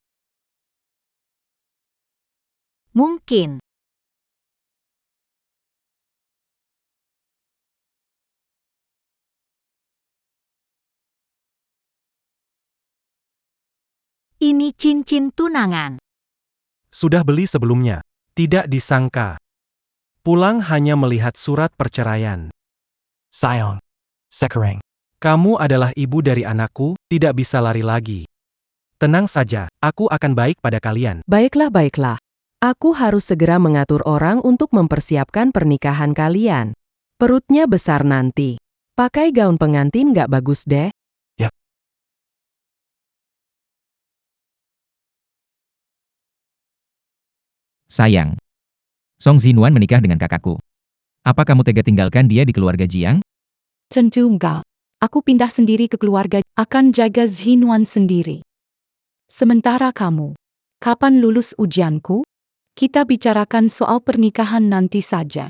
Mungkin. Ini cincin tunangan. Sudah beli sebelumnya. Tidak disangka. Pulang hanya melihat surat perceraian. Sayang. Sekarang. Kamu adalah ibu dari anakku, tidak bisa lari lagi. Tenang saja, aku akan baik pada kalian. Baiklah, baiklah. Aku harus segera mengatur orang untuk mempersiapkan pernikahan kalian. Perutnya besar nanti. Pakai gaun pengantin gak bagus deh. Sayang, Song Zinuan menikah dengan kakakku. Apa kamu tega tinggalkan dia di keluarga Jiang? Tentu enggak. Aku pindah sendiri ke keluarga, akan jaga Zinuan sendiri. Sementara kamu, kapan lulus ujianku? Kita bicarakan soal pernikahan nanti saja.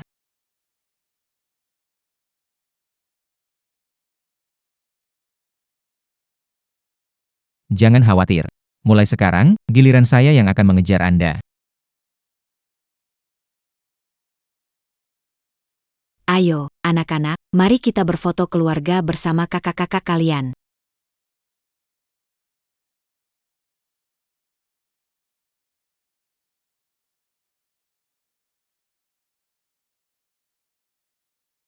Jangan khawatir. Mulai sekarang, giliran saya yang akan mengejar Anda. Ayo, anak-anak, mari kita berfoto keluarga bersama kakak-kakak kalian.